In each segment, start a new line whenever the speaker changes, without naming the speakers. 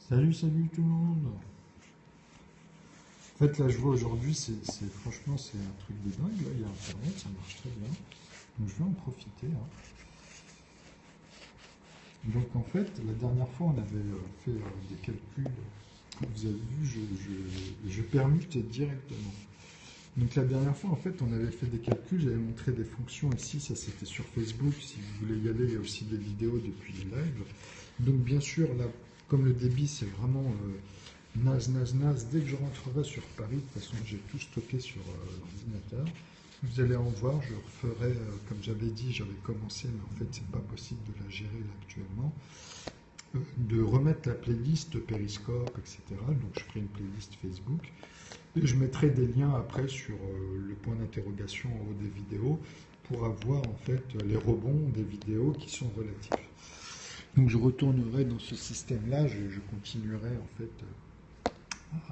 Salut, salut tout le monde. En fait, là, je vois aujourd'hui, franchement, c'est un truc de dingue. Là, il y a Internet, ça marche très bien. Donc, je vais en profiter, hein. Donc, en fait, la dernière fois, on avait fait des calculs. Vous avez vu, je permute directement. Donc, la dernière fois, en fait, on avait fait des calculs. J'avais montré des fonctions ici. Ça, c'était sur Facebook. Si vous voulez y aller, il y a aussi des vidéos depuis les lives. Donc, bien sûr, là, comme le débit, c'est vraiment naze, naze, naze. Dès que je rentrerai sur Paris, de toute façon, j'ai tout stocké sur l'ordinateur. Vous allez en voir, je referai, comme j'avais dit, j'avais commencé, mais en fait, c'est pas possible de la gérer là actuellement. De remettre la playlist Periscope, etc. Donc, je ferai une playlist Facebook. Et je mettrai des liens après sur le point d'interrogation en haut des vidéos pour avoir en fait les rebonds des vidéos qui sont relatifs. Donc, je retournerai dans ce système-là, je continuerai en fait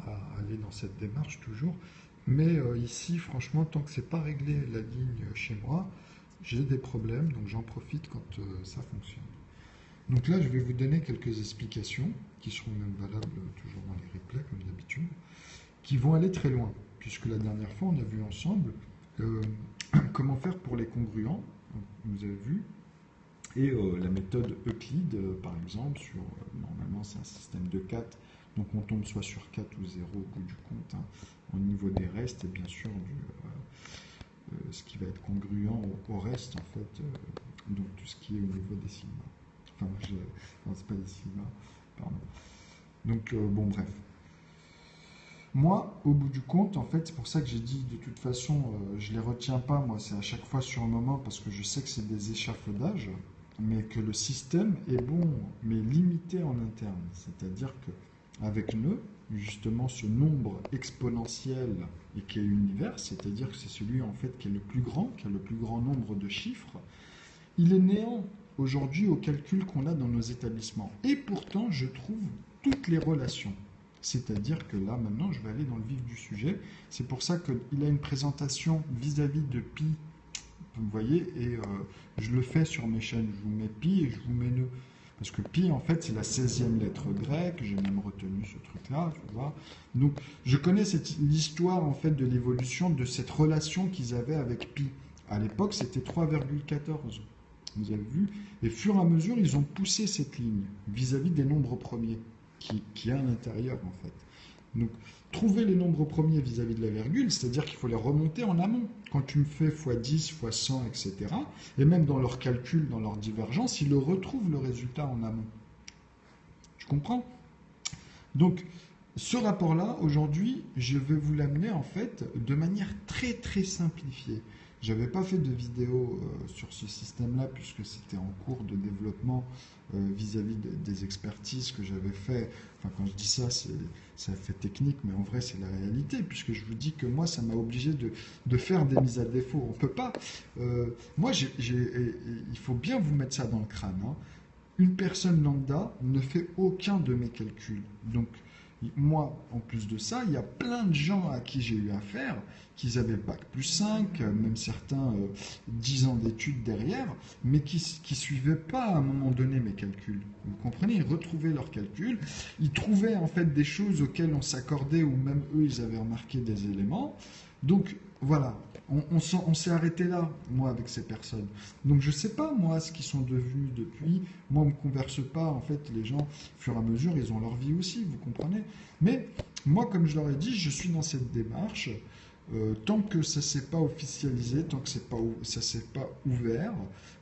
à aller dans cette démarche toujours. Mais ici, franchement, tant que c'est pas réglé la ligne chez moi, j'ai des problèmes, donc j'en profite quand ça fonctionne. Donc là, je vais vous donner quelques explications qui seront même valables toujours dans les replays comme d'habitude, qui vont aller très loin, puisque la dernière fois, on a vu ensemble euh, comment faire pour les congruents, vous avez vu, et la méthode Euclide, par exemple, sur normalement c'est un système de 4, donc on tombe soit sur 4 ou 0 au bout du compte, hein, au niveau des restes, et bien sûr ce qui va être congruent au reste, en fait, donc tout ce qui est au niveau des sigma. Enfin, non, c'est pas des sigma, pardon. Donc, bon, bref. Moi, au bout du compte, en fait, c'est pour ça que j'ai dit, de toute façon, je les retiens pas, moi, c'est à chaque fois sur le moment, parce que je sais que c'est des échafaudages, mais que le système est bon, mais limité en interne. C'est-à-dire que avec nœud, justement, ce nombre exponentiel et qui est univers, c'est-à-dire que c'est celui en fait qui est le plus grand, qui a le plus grand nombre de chiffres, il est néant aujourd'hui au calcul qu'on a dans nos établissements. Et pourtant, je trouve toutes les relations. C'est-à-dire que là, maintenant, je vais aller dans le vif du sujet. C'est pour ça qu'il a une présentation vis-à-vis de pi, vous voyez, et je le fais sur mes chaînes. Je vous mets pi et je vous mets nœud. Parce que pi, en fait, c'est la 16e lettre grecque. J'ai même retenu ce truc-là, tu vois. Donc, je connais l'histoire, en fait, de l'évolution de cette relation qu'ils avaient avec pi. À l'époque, c'était 3,14. Vous avez vu? Et au fur et à mesure, ils ont poussé cette ligne vis-à-vis des nombres premiers qui est à l'intérieur, en fait. Donc, trouver les nombres premiers vis-à-vis de la virgule, c'est-à-dire qu'il faut les remonter en amont. Quand tu me fais x10, x100, etc., et même dans leur calcul, dans leur divergence, ils le retrouvent le résultat en amont. Tu comprends? Donc, ce rapport-là, aujourd'hui, je vais vous l'amener en fait de manière très très simplifiée. Je n'avais pas fait de vidéo sur ce système-là puisque c'était en cours de développement vis-à-vis des expertises que j'avais fait. Enfin, quand je dis ça, ça fait technique, mais en vrai, c'est la réalité puisque je vous dis que moi, ça m'a obligé de faire des mises à défaut. On peut pas. Moi, il faut bien vous mettre ça dans le crâne, hein. Une personne lambda ne fait aucun de mes calculs. Donc, moi, en plus de ça, il y a plein de gens à qui j'ai eu affaire, qui avaient bac plus 5, même certains 10 ans d'études derrière, mais qui ne suivaient pas à un moment donné mes calculs. Vous comprenez? Ils retrouvaient leurs calculs, ils trouvaient en fait des choses auxquelles on s'accordait, ou même eux, ils avaient remarqué des éléments. Donc, voilà, on s'est arrêté là, moi, avec ces personnes. Donc, je ne sais pas, moi, ce qu'ils sont devenus depuis. Moi, on ne me converse pas. En fait, les gens, au fur et à mesure, ils ont leur vie aussi, vous comprenez? Mais moi, comme je leur ai dit, je suis dans cette démarche. Tant que ça ne s'est pas officialisé, tant que ça ne s'est pas ouvert,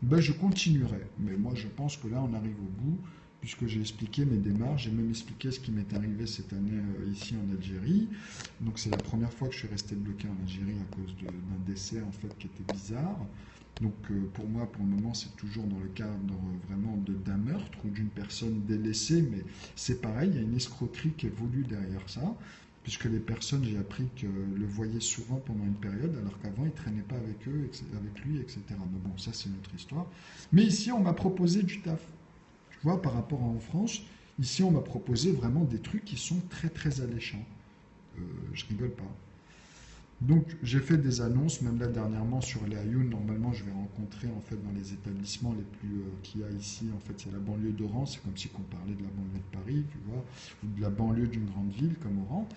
ben, je continuerai. Mais moi, je pense que là, on arrive au bout, puisque j'ai expliqué mes démarches, j'ai même expliqué ce qui m'est arrivé cette année ici en Algérie. Donc c'est la première fois que je suis resté bloqué en Algérie à cause d'un décès en fait qui était bizarre. Donc pour moi, pour le moment, c'est toujours dans le cadre vraiment d'un meurtre ou d'une personne délaissée, mais c'est pareil, il y a une escroquerie qui évolue derrière ça, puisque les personnes, j'ai appris que le voyaient souvent pendant une période, alors qu'avant, ils ne traînaient pas avec eux, avec lui, etc. Mais bon, ça, c'est une autre histoire. Mais ici, on m'a proposé du taf. Tu vois, par rapport à en France, ici, on m'a proposé vraiment des trucs qui sont très, très alléchants. Je rigole pas. Donc j'ai fait des annonces, même là dernièrement sur les Ayoun, normalement je vais rencontrer en fait dans les établissements les plus qu'il y a ici, en fait c'est la banlieue d'Oran, c'est comme si on parlait de la banlieue de Paris, tu vois, ou de la banlieue d'une grande ville comme Oran.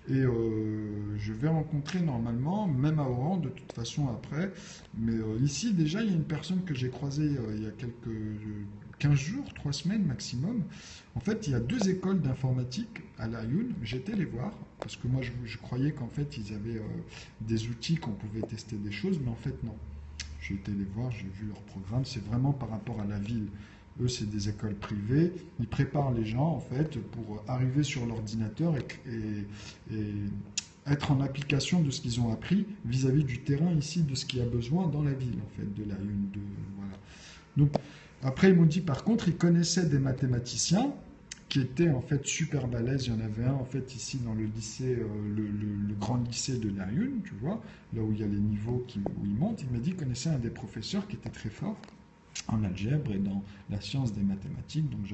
Et je vais rencontrer normalement, même à Oran, de toute façon après. Mais ici, déjà, il y a une personne que j'ai croisée il y a quelques 15 jours, 3 semaines maximum. En fait, il y a deux écoles d'informatique à La Laayoune. J'étais les voir, parce que moi, je croyais qu'en fait, ils avaient des outils qu'on pouvait tester des choses, mais en fait, non. J'ai été les voir, j'ai vu leur programme. C'est vraiment par rapport à la ville. Eux, c'est des écoles privées. Ils préparent les gens, en fait, pour arriver sur l'ordinateur et être en application de ce qu'ils ont appris vis-à-vis du terrain ici, de ce qu'il y a besoin dans la ville, en fait, de la une, de, voilà. Donc, après, ils m'ont dit, par contre, ils connaissaient des mathématiciens qui étaient, en fait, super balèzes. Il y en avait un, en fait, ici, dans le lycée, le grand lycée de la une, tu vois, là où il y a les niveaux où ils montent. Il m'a dit qu'il connaissait un des professeurs qui était très fort en algèbre et dans la science des mathématiques, donc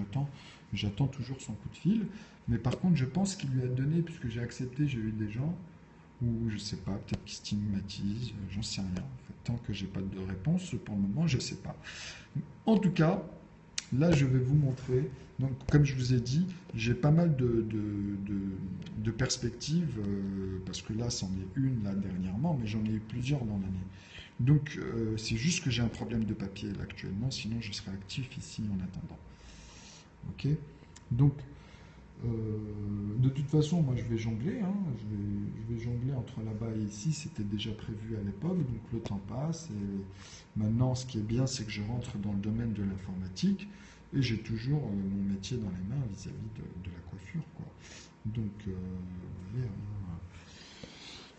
j'attends toujours son coup de fil. Mais par contre, je pense qu'il lui a donné, puisque j'ai accepté, j'ai eu des gens où je sais pas, peut-être qu'ils stigmatisent, j'en sais rien. En fait, tant que j'ai pas de réponse, pour le moment, je sais pas. En tout cas, là, je vais vous montrer. Donc, comme je vous ai dit, j'ai pas mal de perspectives, parce que là, c'en est une là dernièrement, mais j'en ai eu plusieurs dans l'année. Donc, c'est juste que j'ai un problème de papier là actuellement, sinon je serai actif ici en attendant. Ok? Donc, de toute façon, moi je vais jongler, hein, je vais jongler entre là-bas et ici, c'était déjà prévu à l'époque, donc le temps passe. Et maintenant, ce qui est bien, c'est que je rentre dans le domaine de l'informatique et j'ai toujours mon métier dans les mains vis-à-vis de la coiffure, quoi. Donc, vous voyez, hein,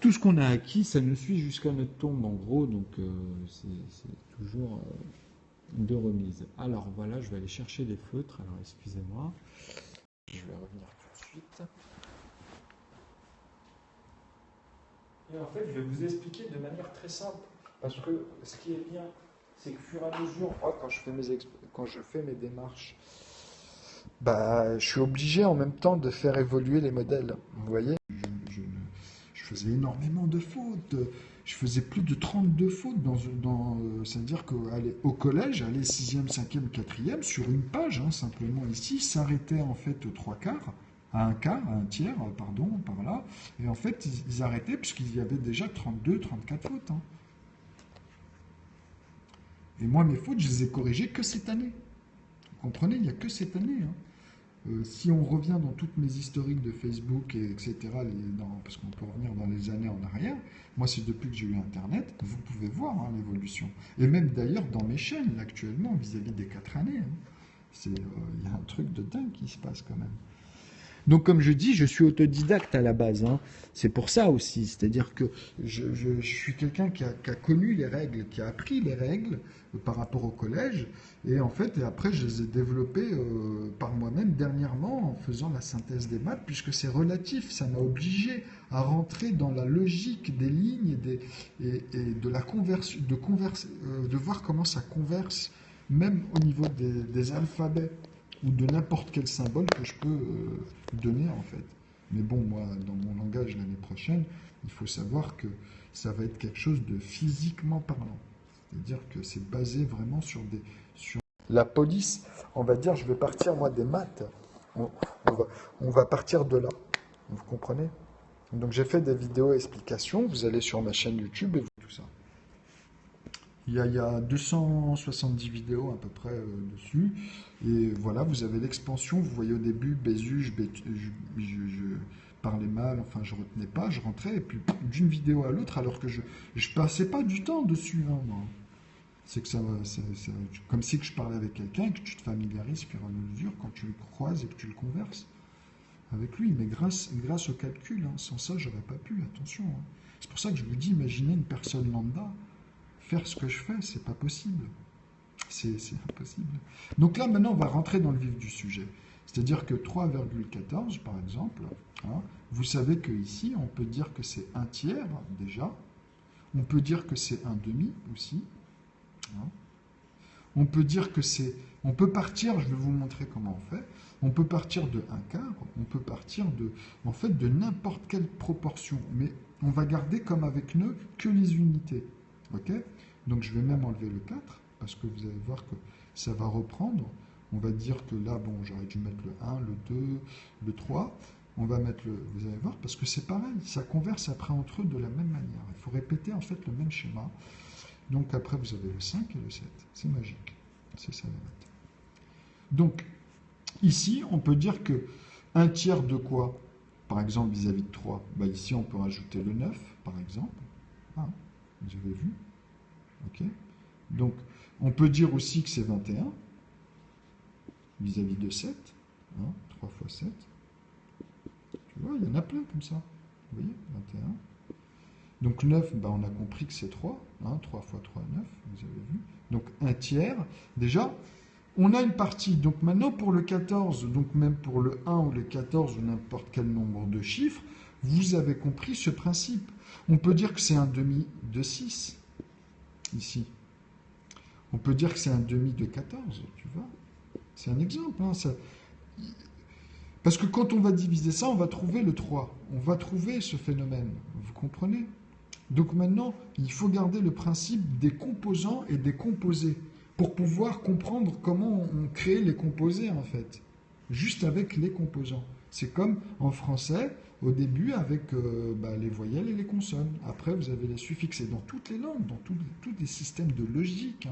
tout ce qu'on a acquis, ça nous suit jusqu'à notre tombe, en gros, donc c'est toujours de remise. Alors voilà, je vais aller chercher les feutres, alors excusez-moi, je vais revenir tout de suite. Et en fait, je vais vous expliquer de manière très simple, parce que ce qui est bien, c'est que au fur et à mesure, moi, quand je fais mes démarches, bah, je suis obligé en même temps de faire évoluer les modèles. Vous voyez, je faisais énormément de fautes. Je faisais plus de 32 fautes c'est-à-dire qu'au collège, aller 6e, 5e, 4e, sur une page, hein, simplement ici, s'arrêtait en fait aux trois quarts, à un quart, à un tiers, pardon, par là. Et en fait, ils arrêtaient puisqu'il y avait déjà 32, 34 fautes, hein. Et moi, mes fautes, je les ai corrigées que cette année. Vous comprenez, il n'y a que cette année, hein. Si on revient dans toutes mes historiques de Facebook, etc., parce qu'on peut revenir dans les années en arrière, moi c'est depuis que j'ai eu Internet, vous pouvez voir, hein, l'évolution. Et même d'ailleurs dans mes chaînes, là, actuellement, vis-à-vis des 4 années, hein, il y a un truc de dingue qui se passe quand même. Donc, comme je dis, je suis autodidacte à la base, hein. C'est pour ça aussi. C'est-à-dire que je suis quelqu'un qui a connu les règles, qui a appris les règles par rapport au collège. Et en fait, et après, je les ai développées par moi-même dernièrement en faisant la synthèse des maths, puisque c'est relatif. Ça m'a obligé à rentrer dans la logique des lignes et de la conversion, de voir comment ça converse, même au niveau des alphabets ou de n'importe quel symbole que je peux donner en fait. Mais bon, moi, dans mon langage l'année prochaine, il faut savoir que ça va être quelque chose de physiquement parlant. C'est-à-dire que c'est basé vraiment sur la police. On va dire, je vais partir moi des maths. On va partir de là. Vous comprenez? Donc j'ai fait des vidéos explications. Vous allez sur ma chaîne YouTube et tout ça. Il y a 270 vidéos à peu près dessus. Et voilà, vous avez l'expansion. Vous voyez au début, Bézu, je parlais mal, enfin je retenais pas, je rentrais, et puis d'une vidéo à l'autre, alors que je passais pas du temps dessus, hein, moi. C'est que c'est comme si que je parlais avec quelqu'un et que tu te familiarises au fur et à mesure quand tu le croises et que tu le converses avec lui. Mais grâce au calcul, hein, sans ça, j'aurais pas pu, attention, hein. C'est pour ça que je vous dis, imaginez une personne lambda faire ce que je fais, c'est pas possible. C'est impossible. Donc là, maintenant, on va rentrer dans le vif du sujet. C'est-à-dire que 3,14, par exemple, hein, vous savez qu'ici, on peut dire que c'est un tiers, déjà. On peut dire que c'est un demi, aussi. Hein. On peut dire que c'est... On peut partir, je vais vous montrer comment on fait. On peut partir de un quart, on peut partir en fait, de n'importe quelle proportion. Mais on va garder comme avec nœud que les unités. Ok? Donc je vais même enlever le 4, parce que vous allez voir que ça va reprendre On va dire que là, bon, j'aurais dû mettre le 1, le 2, le 3. On va mettre le... Vous allez voir, parce que c'est pareil, ça converse après entre eux de la même manière. Il faut répéter en fait le même schéma. Donc après, vous avez le 5 et le 7. C'est magique. C'est ça les maths. Donc, ici, on peut dire que un tiers de quoi? Par exemple, vis-à-vis de 3. Bah, ici, on peut rajouter le 9, par exemple. Ah, vous avez vu. OK. Donc, on peut dire aussi que c'est 21 vis-à-vis de 7. 3 fois 7. Tu vois, il y en a plein comme ça. Vous voyez, 21. Donc 9, bah, on a compris que c'est 3. 3 fois 3, 9, vous avez vu. Donc un tiers. Déjà, on a une partie. Donc maintenant, pour le 14, donc même pour le 1 ou le 14 ou n'importe quel nombre de chiffres, vous avez compris ce principe. On peut dire que c'est un demi de 6, ici. On peut dire que c'est un demi de 14, tu vois. C'est un exemple. Parce que quand on va diviser ça, on va trouver le 3. On va trouver ce phénomène. Vous comprenez? Donc maintenant, il faut garder le principe des composants et des composés pour pouvoir comprendre comment on crée les composés, en fait. Juste avec les composants. C'est comme en français, au début, avec les voyelles et les consonnes. Après, vous avez les suffixes. Et dans toutes les langues, dans tous les systèmes de logique,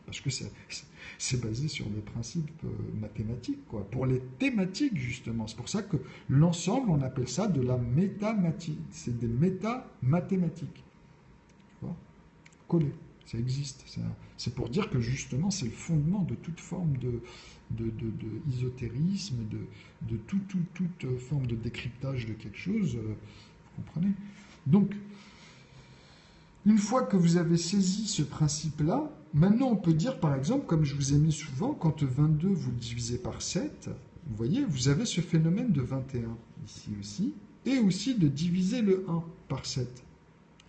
parce que c'est basé sur des principes mathématiques, quoi. Pour les thématiques, justement. C'est pour ça que l'ensemble, on appelle ça de la métamatique. C'est des métamathématiques. Tu vois, collé. Ça existe. C'est pour dire que, justement, c'est le fondement de toute forme de isotérisme, de toute forme de décryptage de quelque chose. Vous comprenez? Donc, une fois que vous avez saisi ce principe-là, maintenant on peut dire par exemple, comme je vous ai mis souvent, quand 22 vous le divisez par 7, vous voyez, vous avez ce phénomène de 21 ici aussi, et aussi de diviser le 1 par 7.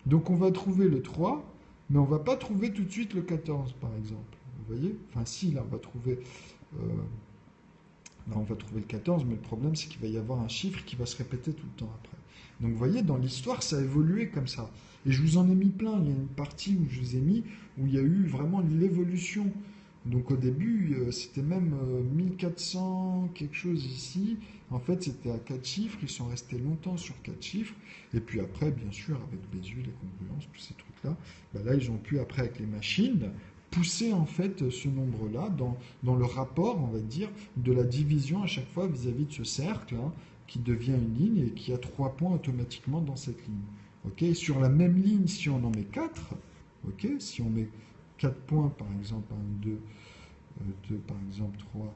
Donc on va trouver le 3, mais on ne va pas trouver tout de suite le 14 par exemple. Vous voyez? Enfin si, là on va trouver... Là, on va trouver le 14, mais le problème, c'est qu'il va y avoir un chiffre qui va se répéter tout le temps après. Donc, vous voyez, dans l'histoire, ça a évolué comme ça. Et je vous en ai mis plein. Il y a une partie où je vous ai mis, où il y a eu vraiment l'évolution. Donc, au début, c'était même 1400 quelque chose ici. En fait, c'était à 4 chiffres. Ils sont restés longtemps sur 4 chiffres. Et puis après, bien sûr, avec Bézieux, les congruences, tous ces trucs-là, là, ils ont pu, après, avec les machines, pousser en fait ce nombre-là dans le rapport, on va dire, de la division à chaque fois vis-à-vis de ce cercle qui devient une ligne et qui a 3 points automatiquement dans cette ligne. Okay, sur la même ligne, si on en met 4, okay, si on met 4 points, par exemple, 1, 2, 2 par exemple 3,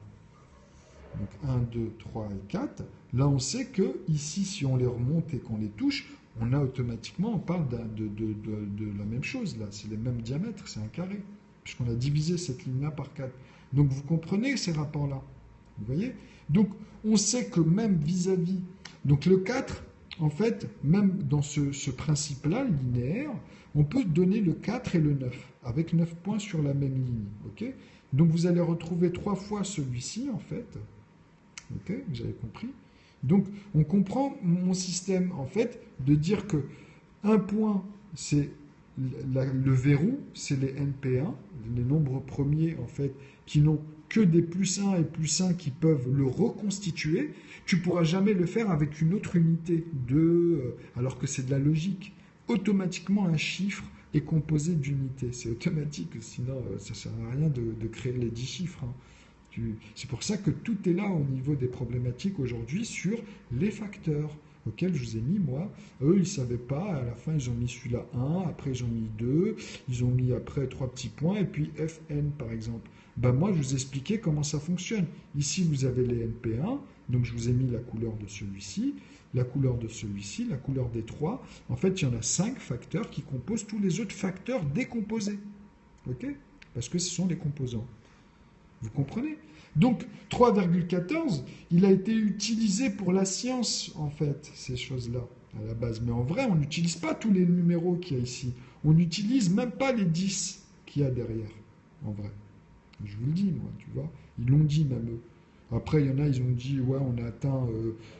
donc 1, 2, 3 et 4, là on sait que ici, si on les remonte et qu'on les touche, on a automatiquement, on parle de la même chose, là, c'est les mêmes diamètres, c'est un carré, puisqu'on a divisé cette ligne-là par 4. Donc vous comprenez ces rapports-là, vous voyez? Donc on sait que même vis-à-vis, donc le 4, en fait, même dans ce principe-là, linéaire, on peut donner le 4 et le 9, avec 9 points sur la même ligne, ok? Donc vous allez retrouver 3 fois celui-ci, en fait, ok? Vous avez compris? Donc on comprend mon système, en fait, de dire que un point, c'est le verrou, c'est les NP1, les nombres premiers, en fait, qui n'ont que des plus 1 et plus 1 qui peuvent le reconstituer. Tu ne pourras jamais le faire avec une autre unité, alors que c'est de la logique. Automatiquement, un chiffre est composé d'unités. C'est automatique, sinon ça ne sert à rien de créer les 10 chiffres. C'est pour ça que tout est là au niveau des problématiques aujourd'hui sur les facteurs auxquels je vous ai mis, moi. Eux, ils ne savaient pas. À la fin, ils ont mis celui-là 1, après, ils ont mis 2, ils ont mis après 3 petits points, et puis Fn, par exemple. Ben, moi, je vous ai expliqué comment ça fonctionne. Ici, vous avez les NP1, donc je vous ai mis la couleur de celui-ci, la couleur de celui-ci, la couleur des 3. En fait, il y en a 5 facteurs qui composent tous les autres facteurs décomposés. OK? Parce que ce sont les composants. Vous comprenez? Donc, 3,14, il a été utilisé pour la science, en fait, ces choses-là, à la base. Mais en vrai, on n'utilise pas tous les numéros qu'il y a ici. On n'utilise même pas les 10 qu'il y a derrière, en vrai. Je vous le dis, moi, tu vois. Ils l'ont dit, même eux. Après, il y en a, ils ont dit, ouais, on a atteint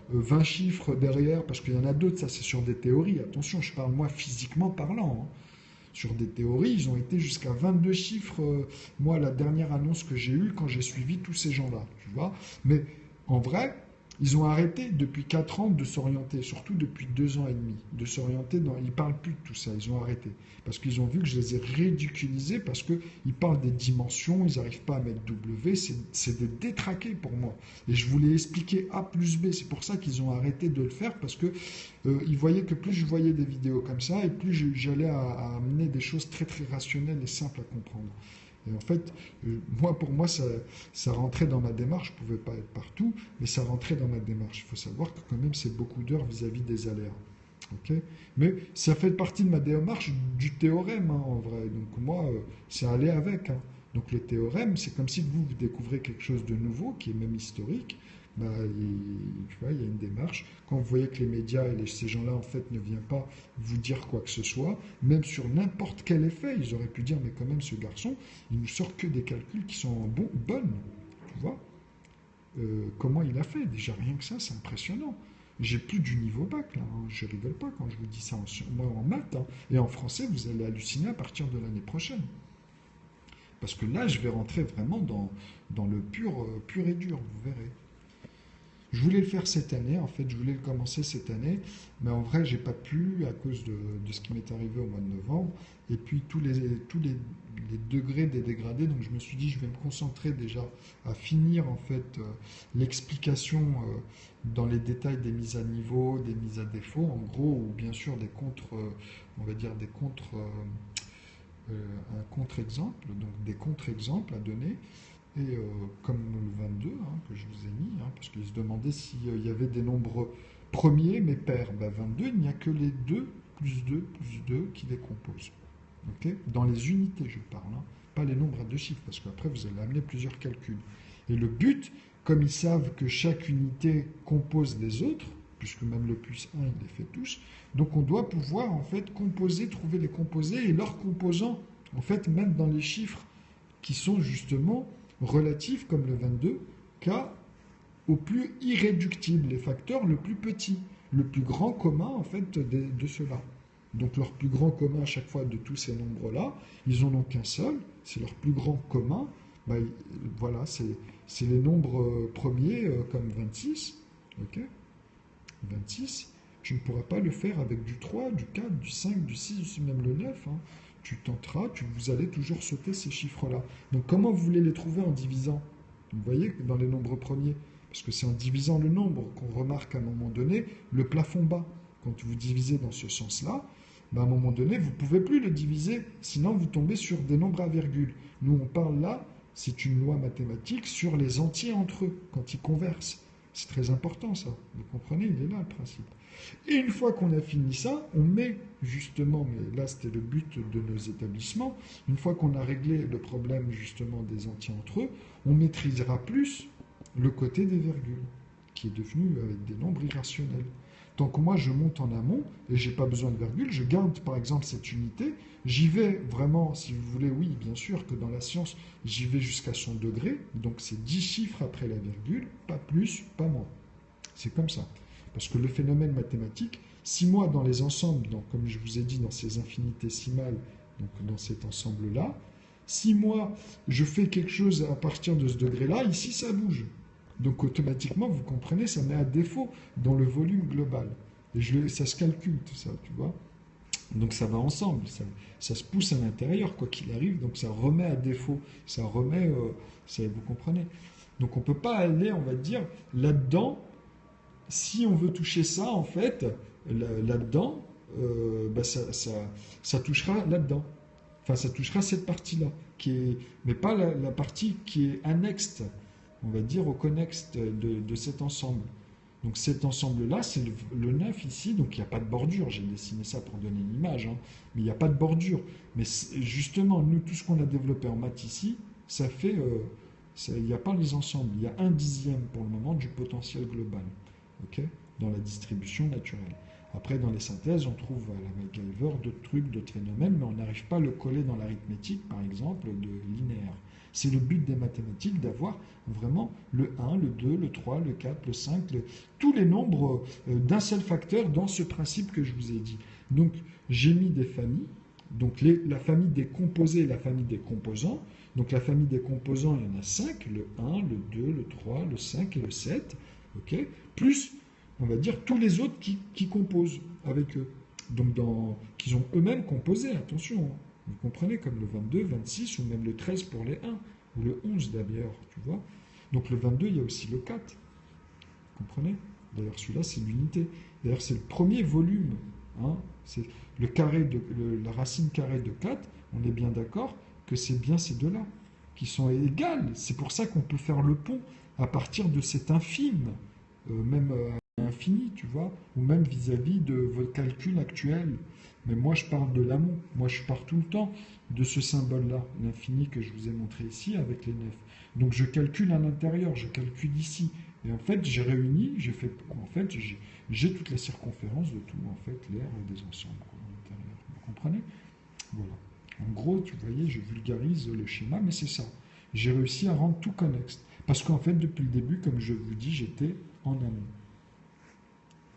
20 chiffres derrière, parce qu'il y en a d'autres, ça, c'est sur des théories. Attention, je parle, moi, physiquement parlant. sur des théories, ils ont été jusqu'à 22 chiffres, moi, la dernière annonce que j'ai eue quand j'ai suivi tous ces gens-là, tu vois. Mais en vrai, ils ont arrêté depuis 4 ans de s'orienter, surtout depuis 2 ans et demi, de s'orienter dans... Ils ne parlent plus de tout ça, ils ont arrêté. Parce qu'ils ont vu que je les ai ridiculisés, parce qu'ils parlent des dimensions, ils n'arrivent pas à mettre W, c'est des détraqués pour moi. Et je voulais expliquer A plus B, c'est pour ça qu'ils ont arrêté de le faire, parce que ils voyaient que plus je voyais des vidéos comme ça, et plus j'allais à amener des choses très très rationnelles et simples à comprendre. Et en fait, pour moi, ça rentrait dans ma démarche. Je ne pouvais pas être partout, mais ça rentrait dans ma démarche. Il faut savoir que quand même, c'est beaucoup d'heures vis-à-vis des aléas. Okay, mais ça fait partie de ma démarche du théorème, hein, en vrai. Donc moi, c'est aller avec. Hein. Donc le théorème, c'est comme si vous découvrez quelque chose de nouveau, qui est même historique. Bah, tu vois, il y a une démarche. Quand vous voyez que les médias et ces gens-là, en fait, ne viennent pas vous dire quoi que ce soit, même sur n'importe quel effet, ils auraient pu dire, mais quand même, ce garçon, il nous sort que des calculs qui sont bonnes. Tu vois, comment il a fait? Déjà, rien que ça, c'est impressionnant. J'ai plus du niveau bac, là. Hein. Je rigole pas quand je vous dis ça. Moi, en maths, hein, et en français, vous allez halluciner à partir de l'année prochaine. Parce que là, je vais rentrer vraiment dans le pur et dur, vous verrez. Je voulais le faire cette année, en fait, je voulais le commencer cette année, mais en vrai, j'ai pas pu à cause de ce qui m'est arrivé au mois de novembre, et puis tous les degrés des dégradés, donc je me suis dit, je vais me concentrer déjà à finir, en fait, l'explication dans les détails des mises à niveau, des mises à défaut, en gros, ou bien sûr des contre, on va dire des contre, un contre-exemple, donc des contre-exemples à donner. Et comme le 22 hein, que je vous ai mis, hein, parce qu'ils se demandaient s'il y avait des nombres premiers mais pairs. Ben 22, il n'y a que les 2 plus 2 plus 2 qui les composent. Okay, dans les unités, je parle, hein, pas les nombres à 2 chiffres, parce qu'après vous allez amener plusieurs calculs. Et le but, comme ils savent que chaque unité compose les autres, puisque même le plus 1, il les fait tous, donc on doit pouvoir en fait composer, trouver les composés et leurs composants, en fait, même dans les chiffres qui sont justement relatifs, comme le 22, au plus irréductible, les facteurs le plus petit, le plus grand commun en fait de ceux-là. Donc leur plus grand commun à chaque fois de tous ces nombres-là, ils n'en ont qu'un seul, c'est leur plus grand commun. Ben, voilà, c'est les nombres premiers comme 26. Ok, 26, tu ne pourras pas le faire avec du 3, du 4, du 5, du 6, même le 9. Hein. Tu tenteras, vous allez toujours sauter ces chiffres-là. Donc comment vous voulez les trouver en divisant? Vous voyez que dans les nombres premiers, parce que c'est en divisant le nombre qu'on remarque à un moment donné le plafond bas. Quand vous divisez dans ce sens-là, ben à un moment donné, vous ne pouvez plus le diviser, sinon vous tombez sur des nombres à virgule. Nous, on parle là, c'est une loi mathématique sur les entiers entre eux, quand ils conversent. C'est très important ça, vous comprenez, il est là le principe. Et une fois qu'on a fini ça, on met justement, mais là c'était le but de nos établissements, une fois qu'on a réglé le problème justement des entiers entre eux, on maîtrisera plus le côté des virgules, qui est devenu avec des nombres irrationnels. Tant que moi je monte en amont et j'ai pas besoin de virgule, je garde par exemple cette unité, j'y vais vraiment, si vous voulez, oui, bien sûr que dans la science, j'y vais jusqu'à son degré, donc c'est 10 chiffres après la virgule, pas plus, pas moins. C'est comme ça. Parce que le phénomène mathématique, si moi dans les ensembles, donc, comme je vous ai dit, dans ces infinitésimales, donc dans cet ensemble-là, si moi je fais quelque chose à partir de ce degré-là, ici ça bouge. Donc automatiquement, vous comprenez, ça met à défaut dans le volume global. Et ça se calcule tout ça, tu vois. Donc ça va ensemble, ça se pousse à l'intérieur, quoi qu'il arrive, donc ça remet à défaut, ça remet, vous comprenez. Donc on ne peut pas aller, on va dire, là-dedans, si on veut toucher ça, en fait, là-dedans, bah ça touchera là-dedans. Enfin, ça touchera cette partie-là, mais pas la partie qui est annexe, on va dire, au connexe de cet ensemble. Donc cet ensemble-là, c'est le 9 ici, donc il n'y a pas de bordure. J'ai dessiné ça pour donner une image, hein, mais il n'y a pas de bordure. Mais justement, nous, tout ce qu'on a développé en maths ici, ça fait... il n'y a pas les ensembles. Il y a 1/10 pour le moment du potentiel global, okay, dans la distribution naturelle. Après, dans les synthèses, on trouve à la MacGyver d'autres trucs, d'autres phénomènes, mais on n'arrive pas à le coller dans l'arithmétique, par exemple, de linéaire. C'est le but des mathématiques d'avoir vraiment le 1, le 2, le 3, le 4, le 5, tous les nombres d'un seul facteur dans ce principe que je vous ai dit. Donc, j'ai mis des familles, Donc la famille des composés et la famille des composants. Donc la famille des composants, il y en a 5, le 1, le 2, le 3, le 5 et le 7. Ok, plus, on va dire, tous les autres qui composent avec eux. Donc qu'ils ont eux-mêmes composé, attention. Hein. Vous comprenez, comme le 22, 26 ou même le 13 pour les 1. Ou le 11 d'ailleurs, tu vois. Donc le 22, il y a aussi le 4. Vous comprenez? D'ailleurs, celui-là, c'est l'unité. D'ailleurs, c'est le premier volume. Hein. C'est la racine carrée de 4. On est bien d'accord que c'est bien ces deux-là qui sont égales. C'est pour ça qu'on peut faire le pont à partir de cet infime, même à l'infini, tu vois, ou même vis-à-vis de vos calculs actuels. Mais moi, je parle de l'amont. Moi, je pars tout le temps de ce symbole-là, l'infini que je vous ai montré ici avec les 9. Donc, je calcule à l'intérieur, je calcule ici. Et en fait, j'ai réuni, j'ai toutes les circonférences de tout, en fait, l'air et des ensembles, quoi, à l'intérieur. Vous comprenez? Voilà. En gros, tu voyais, je vulgarise le schéma, mais c'est ça. J'ai réussi à rendre tout connexe. Parce qu'en fait, depuis le début, comme je vous dis, j'étais en amont.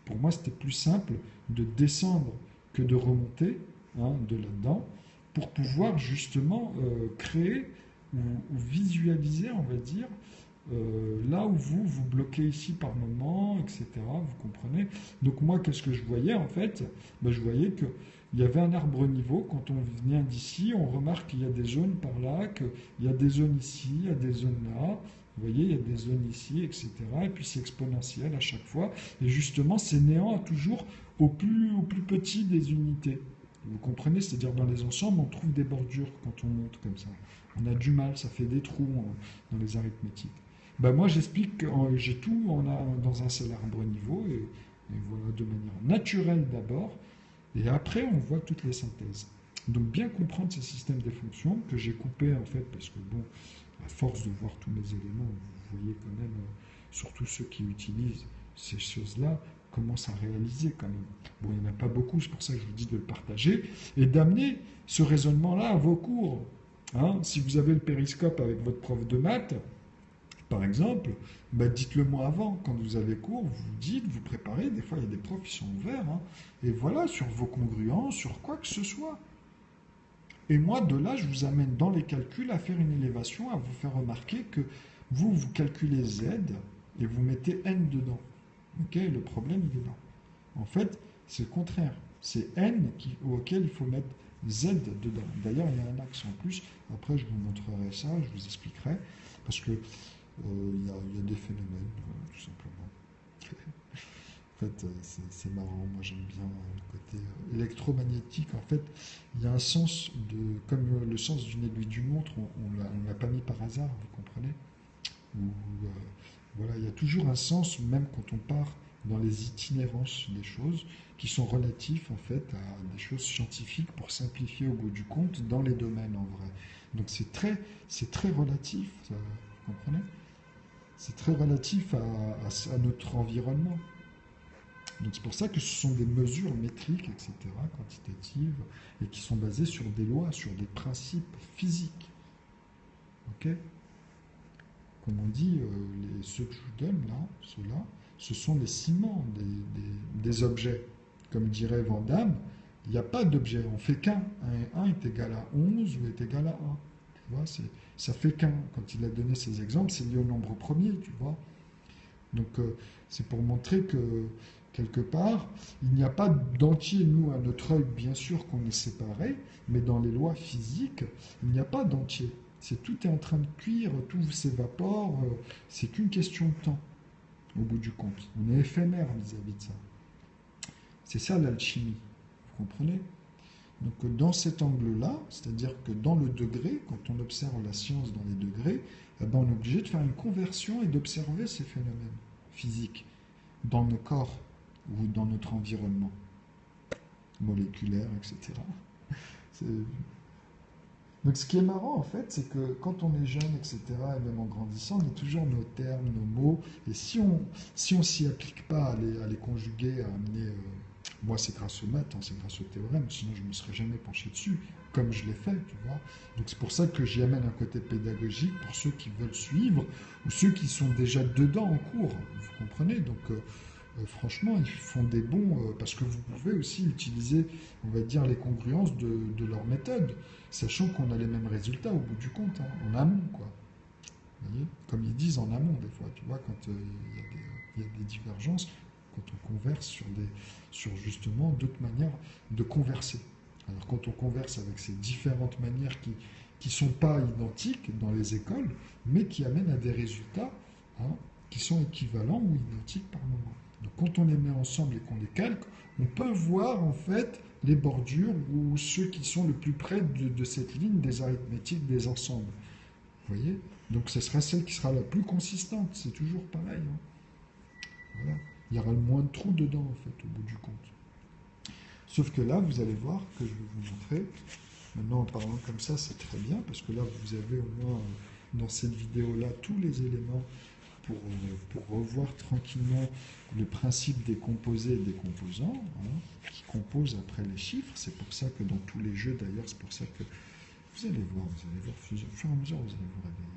Pour moi, c'était plus simple de descendre que de remonter de là-dedans pour pouvoir justement créer ou visualiser, on va dire, là où vous bloquez ici par moment, etc. Vous comprenez? Donc moi, qu'est-ce que je voyais en fait? Je voyais qu'il y avait un arbre niveau. Quand on vient d'ici, on remarque qu'il y a des zones par là, qu'il y a des zones ici, il y a des zones là. Vous voyez, il y a des zones ici, etc. Et puis c'est exponentiel à chaque fois. Et justement, c'est néant toujours au plus petit des unités. Vous comprenez? C'est-à-dire dans les ensembles, on trouve des bordures quand on monte comme ça. On a du mal, ça fait des trous dans les arithmétiques. Moi, j'explique que j'ai tout dans un seul arbre niveau, et voilà, de manière naturelle d'abord, et après, on voit toutes les synthèses. Donc, bien comprendre ces systèmes des fonctions que j'ai coupés, en fait, parce que, bon, à force de voir tous mes éléments, vous voyez quand même, surtout ceux qui utilisent ces choses-là, commencent à réaliser quand même. Bon, il n'y en a pas beaucoup, c'est pour ça que je vous dis de le partager, et d'amener ce raisonnement-là à vos cours. Hein, si vous avez le périscope avec votre prof de maths, par exemple, dites-le moi avant. Quand vous avez cours, vous dites, vous préparez. Des fois, il y a des profs qui sont ouverts. Hein, et voilà, sur vos congruences, sur quoi que ce soit. Et moi, de là, je vous amène dans les calculs à faire une élévation, à vous faire remarquer que vous calculez Z et vous mettez N dedans. Ok, le problème, il est là. En fait, c'est le contraire. C'est N auquel il faut mettre Z dedans. D'ailleurs, il y a un axe en plus. Après, je vous montrerai ça, je vous expliquerai. Parce que il y a des phénomènes, tout simplement. En fait, c'est marrant. Moi, j'aime bien le côté électromagnétique. En fait, il y a un sens comme le sens d'une aiguille d'une montre, on ne l'a pas mis par hasard, vous comprenez? Voilà, il y a toujours un sens, même quand on part dans les itinérances des choses, qui sont relatifs en fait à des choses scientifiques pour simplifier au bout du compte dans les domaines en vrai. Donc c'est très relatif, ça, vous comprenez? C'est très relatif à notre environnement. Donc c'est pour ça que ce sont des mesures métriques, etc., quantitatives, et qui sont basées sur des lois, sur des principes physiques. Ok? Comme on dit, ceux que je vous donne là, ceux-là, ce sont les ciments des objets. Comme dirait Van Damme, il n'y a pas d'objet, on fait qu'un. 1 est égal à 11 ou est égal à 1. Tu vois, ça fait qu'un. Quand il a donné ces exemples, c'est lié au nombre premier, tu vois. Donc c'est pour montrer que quelque part, il n'y a pas d'entier, nous, à notre œil, bien sûr qu'on est séparés, mais dans les lois physiques, il n'y a pas d'entier. Tout est en train de cuire, tout s'évapore, c'est qu'une question de temps, au bout du compte. On est éphémère vis-à-vis de ça. C'est ça l'alchimie, vous comprenez? Donc dans cet angle-là, c'est-à-dire que dans le degré, quand on observe la science dans les degrés, on est obligé de faire une conversion et d'observer ces phénomènes physiques dans nos corps ou dans notre environnement moléculaire, etc. Donc ce qui est marrant en fait, c'est que quand on est jeune, etc., et même en grandissant, on a toujours nos termes, nos mots, et si on s'y applique pas à les conjuguer, à amener... moi c'est grâce aux maths, c'est grâce au théorème, sinon je ne me serais jamais penché dessus, comme je l'ai fait, tu vois. Donc c'est pour ça que j'y amène un côté pédagogique pour ceux qui veulent suivre, ou ceux qui sont déjà dedans en cours, vous comprenez? Donc franchement, ils font des bons, parce que vous pouvez aussi utiliser, on va dire, les congruences de leur méthode, sachant qu'on a les mêmes résultats au bout du compte, hein, en amont, quoi. Vous voyez, comme ils disent en amont, des fois, tu vois, quand il y a des divergences, quand on converse sur justement d'autres manières de converser. Alors, quand on converse avec ces différentes manières qui ne sont pas identiques dans les écoles, mais qui amènent à des résultats, hein, qui sont équivalents ou identiques par moment. Donc, quand on les met ensemble et qu'on les calque, on peut voir en fait les bordures ou ceux qui sont le plus près de cette ligne des arithmétiques des ensembles. Vous voyez? Donc ce sera celle qui sera la plus consistante. C'est toujours pareil, hein. Voilà. Il y aura le moins de trous dedans, en fait, au bout du compte. Sauf que là, vous allez voir que je vais vous montrer. Maintenant, en parlant comme ça, c'est très bien, parce que là, vous avez au moins, dans cette vidéo-là, tous les éléments pour revoir tranquillement le principe des composés et des composants, hein, qui composent après les chiffres. C'est pour ça que dans tous les jeux, d'ailleurs, c'est pour ça que vous allez voir, au fur et à mesure, vous allez vous réveiller.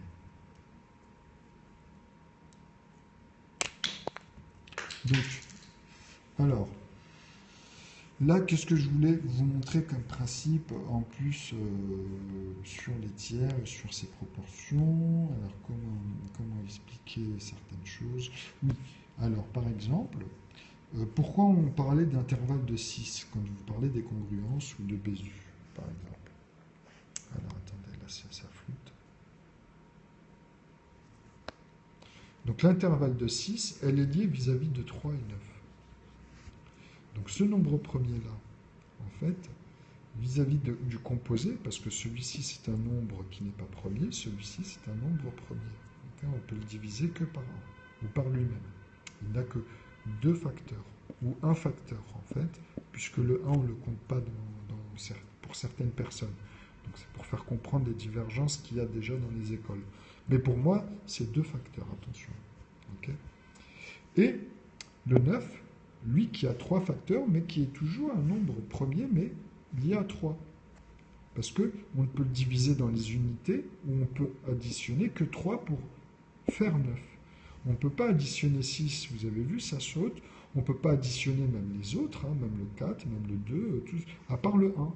Donc, alors, là, qu'est-ce que je voulais vous montrer comme principe, en plus, sur les tiers, sur ces proportions. Alors, comment expliquer certaines choses? Oui, alors, par exemple, pourquoi on parlait d'intervalle de 6 quand vous parlez des congruences ou de Bézu, par exemple? Alors, attendez, là, ça floute. Donc, l'intervalle de 6, elle est liée vis-à-vis de 3 et 9. Donc, ce nombre premier-là, en fait, vis-à-vis du composé, parce que celui-ci, c'est un nombre qui n'est pas premier, celui-ci, c'est un nombre premier. Donc, on peut le diviser que par 1, ou par lui-même. Il n'a que deux facteurs, ou un facteur, en fait, puisque le 1, on ne le compte pas pour certaines personnes. Donc, c'est pour faire comprendre les divergences qu'il y a déjà dans les écoles. Mais pour moi, c'est deux facteurs, attention. Okay. Et le 9, lui qui a trois facteurs, mais qui est toujours un nombre premier, mais lié à 3. Parce qu'on ne peut le diviser dans les unités, ou on peut additionner que 3 pour faire 9. On ne peut pas additionner 6, vous avez vu, ça saute. On ne peut pas additionner même les autres, hein, même le 4, même le 2, tous, à part le 1.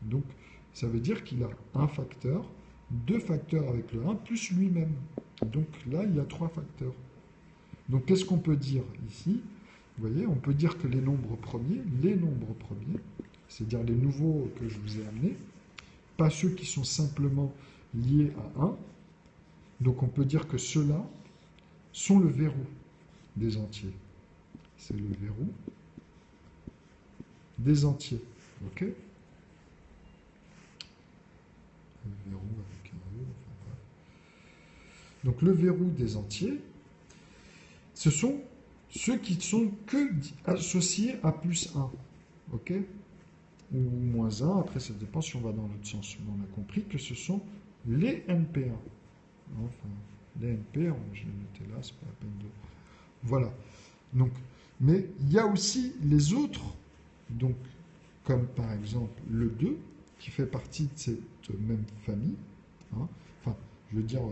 Donc, ça veut dire qu'il a un facteur, deux facteurs avec le 1, plus lui-même. Donc là, il y a trois facteurs. Donc, qu'est-ce qu'on peut dire ici? Vous voyez, on peut dire que les nombres premiers, c'est-à-dire les nouveaux que je vous ai amenés, pas ceux qui sont simplement liés à 1, donc on peut dire que ceux-là sont le verrou des entiers. C'est le verrou des entiers. Ok? Le verrou avec un E, enfin bref. Donc le verrou des entiers, ce sont ceux qui ne sont que associés à plus 1. Ok? Ou moins 1, après ça dépend si on va dans l'autre sens. Mais on a compris que ce sont les NP1. Enfin, les NP, je l'ai noté là, c'est pas la peine de... Voilà. Donc, mais il y a aussi les autres, donc, comme par exemple le 2, qui fait partie de cette même famille. Hein. Enfin, je veux dire,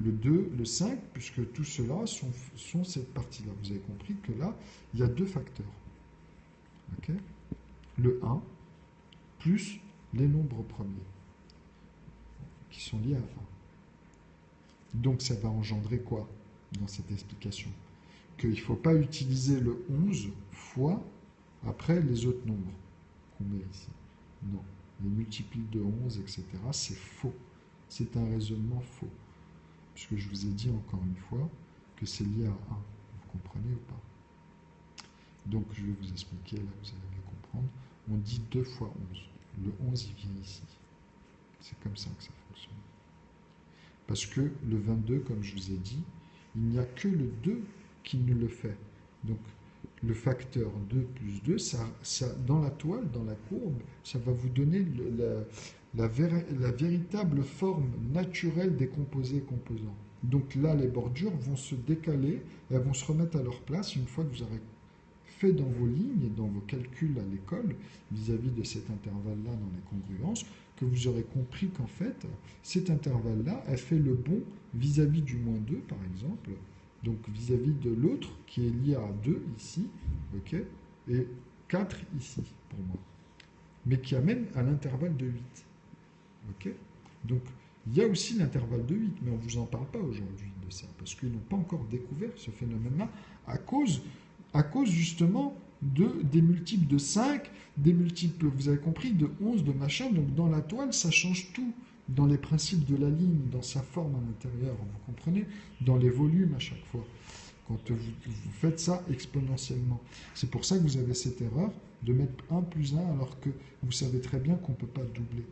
le 2, le 5, puisque tout cela sont cette partie-là. Vous avez compris que là, il y a deux facteurs. Okay, le 1 plus les nombres premiers, qui sont liés à 1. Donc ça va engendrer quoi dans cette explication? Qu'il ne faut pas utiliser le 11 fois après les autres nombres qu'on met ici. Non, les multiples de 11, etc., c'est faux. C'est un raisonnement faux. Puisque je vous ai dit encore une fois que c'est lié à 1. Vous comprenez ou pas? Donc je vais vous expliquer, là vous allez mieux comprendre. On dit 2 fois 11. Le 11, il vient ici. C'est comme ça que ça fonctionne. Parce que le 22, comme je vous ai dit, il n'y a que le 2 qui nous le fait. Donc, le facteur 2 plus 2, ça, dans la toile, dans la courbe, ça va vous donner la véritable forme naturelle des composés composants. Donc là, les bordures vont se décaler et elles vont se remettre à leur place une fois que vous aurez fait dans vos lignes et dans vos calculs à l'école vis-à-vis de cet intervalle-là dans les congruences, que vous aurez compris qu'en fait, cet intervalle-là a fait le bon vis-à-vis du moins 2, par exemple, donc vis-à-vis de l'autre qui est lié à 2 ici, ok, et 4 ici pour moi, mais qui amène à l'intervalle de 8. Ok. Donc il y a aussi l'intervalle de 8, mais on ne vous en parle pas aujourd'hui de ça, parce qu'ils n'ont pas encore découvert ce phénomène-là à cause justement des multiples de 5, des multiples, vous avez compris, de 11, de machin. Donc dans la toile, ça change tout. Dans les principes de la ligne, dans sa forme à l'intérieur, vous comprenez, dans les volumes à chaque fois, quand vous faites ça exponentiellement. C'est pour ça que vous avez cette erreur de mettre 1 plus 1 alors que vous savez très bien qu'on ne peut pas doubler.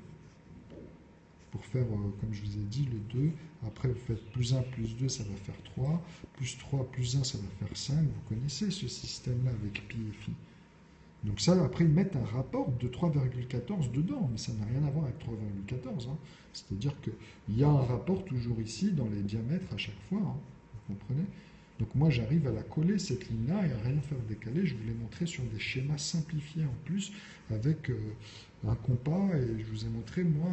Pour faire, comme je vous ai dit, le 2, après vous faites plus 1 plus 2, ça va faire 3, plus 3 plus 1, ça va faire 5, vous connaissez ce système-là avec pi et phi. Donc ça, après, ils mettent un rapport de 3,14 dedans, mais ça n'a rien à voir avec 3,14. Hein. C'est-à-dire qu'il y a un rapport toujours ici, dans les diamètres à chaque fois, hein, vous comprenez? Donc moi, j'arrive à la coller, cette ligne-là, et à rien faire décaler. Je vous l'ai montré sur des schémas simplifiés en plus, avec un compas, et je vous ai montré, moi,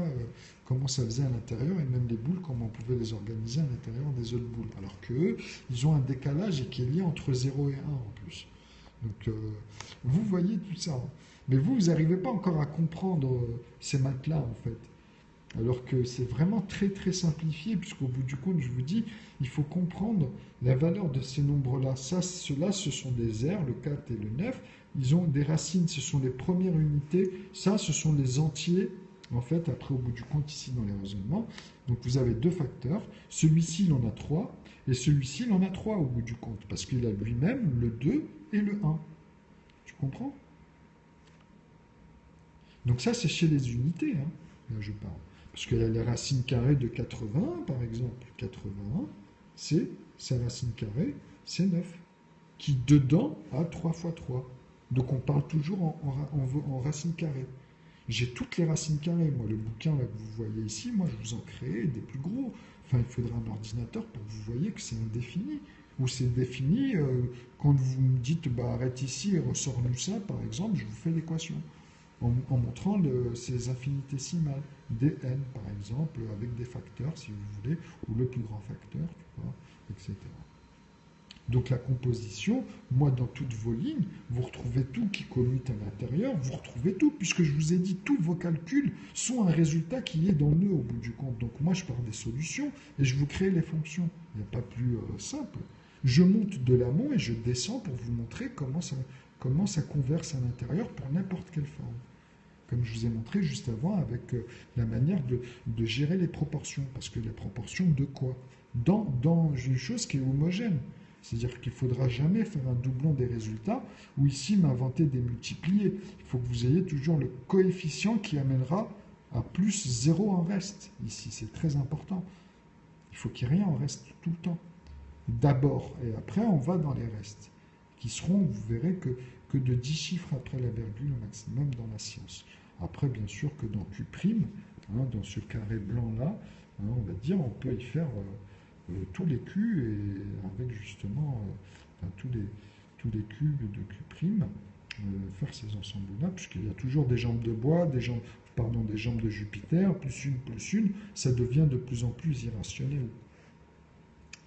comment ça faisait à l'intérieur, et même les boules, comment on pouvait les organiser à l'intérieur des autres boules. Alors qu'eux, ils ont un décalage et qui est lié entre 0 et 1 en plus. Donc, vous voyez tout ça. Mais vous n'arrivez pas encore à comprendre ces maths-là, en fait. Alors que c'est vraiment très, très simplifié, puisqu'au bout du compte, je vous dis, il faut comprendre la valeur de ces nombres-là. Ça, ceux-là, ce sont des airs, le 4 et le 9. Ils ont des racines, ce sont les premières unités. Ça, ce sont les entiers, en fait, après, au bout du compte, ici, dans les raisonnements. Donc, vous avez 2 facteurs. Celui-ci, il en a 3. Et celui-ci, il en a 3 au bout du compte, parce qu'il a lui-même le 2 et le 1. Tu comprends? Donc ça, c'est chez les unités, hein, là je parle. Parce que les racines carrées de 81, par exemple, 81, c'est sa racine carrée, c'est 9, qui dedans a 3 fois 3. Donc on parle toujours en racines carrées. J'ai toutes les racines carrées. Moi, le bouquin là, que vous voyez ici, moi, je vous en crée des plus gros. Enfin, il faudra un ordinateur pour que vous voyez que c'est indéfini. Ou c'est défini, quand vous me dites, bah, arrête ici et ressors-nous ça, par exemple, je vous fais l'équation. En montrant ces infinitésimales, dn, par exemple, avec des facteurs, si vous voulez, ou le plus grand facteur, tu vois, etc. Donc la composition, moi dans toutes vos lignes, vous retrouvez tout qui commute à l'intérieur, vous retrouvez tout, puisque je vous ai dit, tous vos calculs sont un résultat qui est dans le au bout du compte. Donc moi je pars des solutions et je vous crée les fonctions. Il n'y a pas plus simple. Je monte de l'amont et je descends pour vous montrer comment ça converse à l'intérieur pour n'importe quelle forme. Comme je vous ai montré juste avant avec la manière de gérer les proportions. Parce que les proportions de quoi? Dans une chose qui est homogène. C'est-à-dire qu'il ne faudra jamais faire un doublon des résultats ou ici m'inventer des multipliés. Il faut que vous ayez toujours le coefficient qui amènera à plus 0 en reste. Ici, c'est très important. Il faut qu'il n'y ait rien en reste tout le temps. D'abord, et après, on va dans les restes, qui seront, vous verrez, que de 10 chiffres après la virgule au maximum dans la science. Après, bien sûr que dans Q', hein, dans ce carré blanc-là, hein, on va dire, on peut y faire tous les Q et avec justement enfin, tous les cubes de Q', faire ces ensembles-là, puisqu'il y a toujours des jambes de bois, des jambes de Jupiter, plus une, ça devient de plus en plus irrationnel.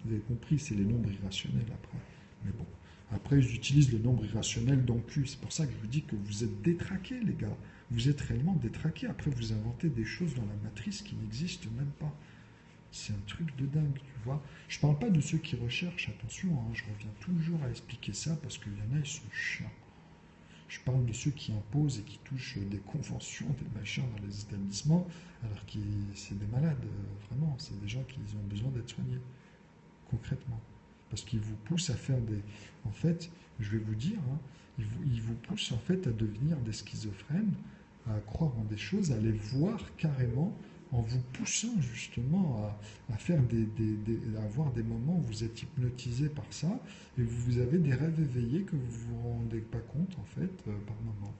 Vous avez compris, c'est les nombres irrationnels après. Mais bon, après, j'utilise le nombre irrationnel dans Q. C'est pour ça que je vous dis que vous êtes détraqués, les gars. Vous êtes réellement détraqués. Après, vous inventez des choses dans la matrice qui n'existent même pas. C'est un truc de dingue, tu vois. Je ne parle pas de ceux qui recherchent, attention, hein, je reviens toujours à expliquer ça parce qu'il y en a, ils sont chiants. Je parle de ceux qui imposent et qui touchent des conventions, des machins dans les établissements, alors que c'est des malades, vraiment. C'est des gens qui ont besoin d'être soignés, concrètement. Parce qu'ils vous poussent à faire des... En fait, je vais vous dire, hein, ils vous poussent en fait à devenir des schizophrènes, à croire en des choses, à les voir carrément en vous poussant justement à faire à avoir des moments où vous êtes hypnotisé par ça et vous avez des rêves éveillés que vous ne vous rendez pas compte en fait par moment.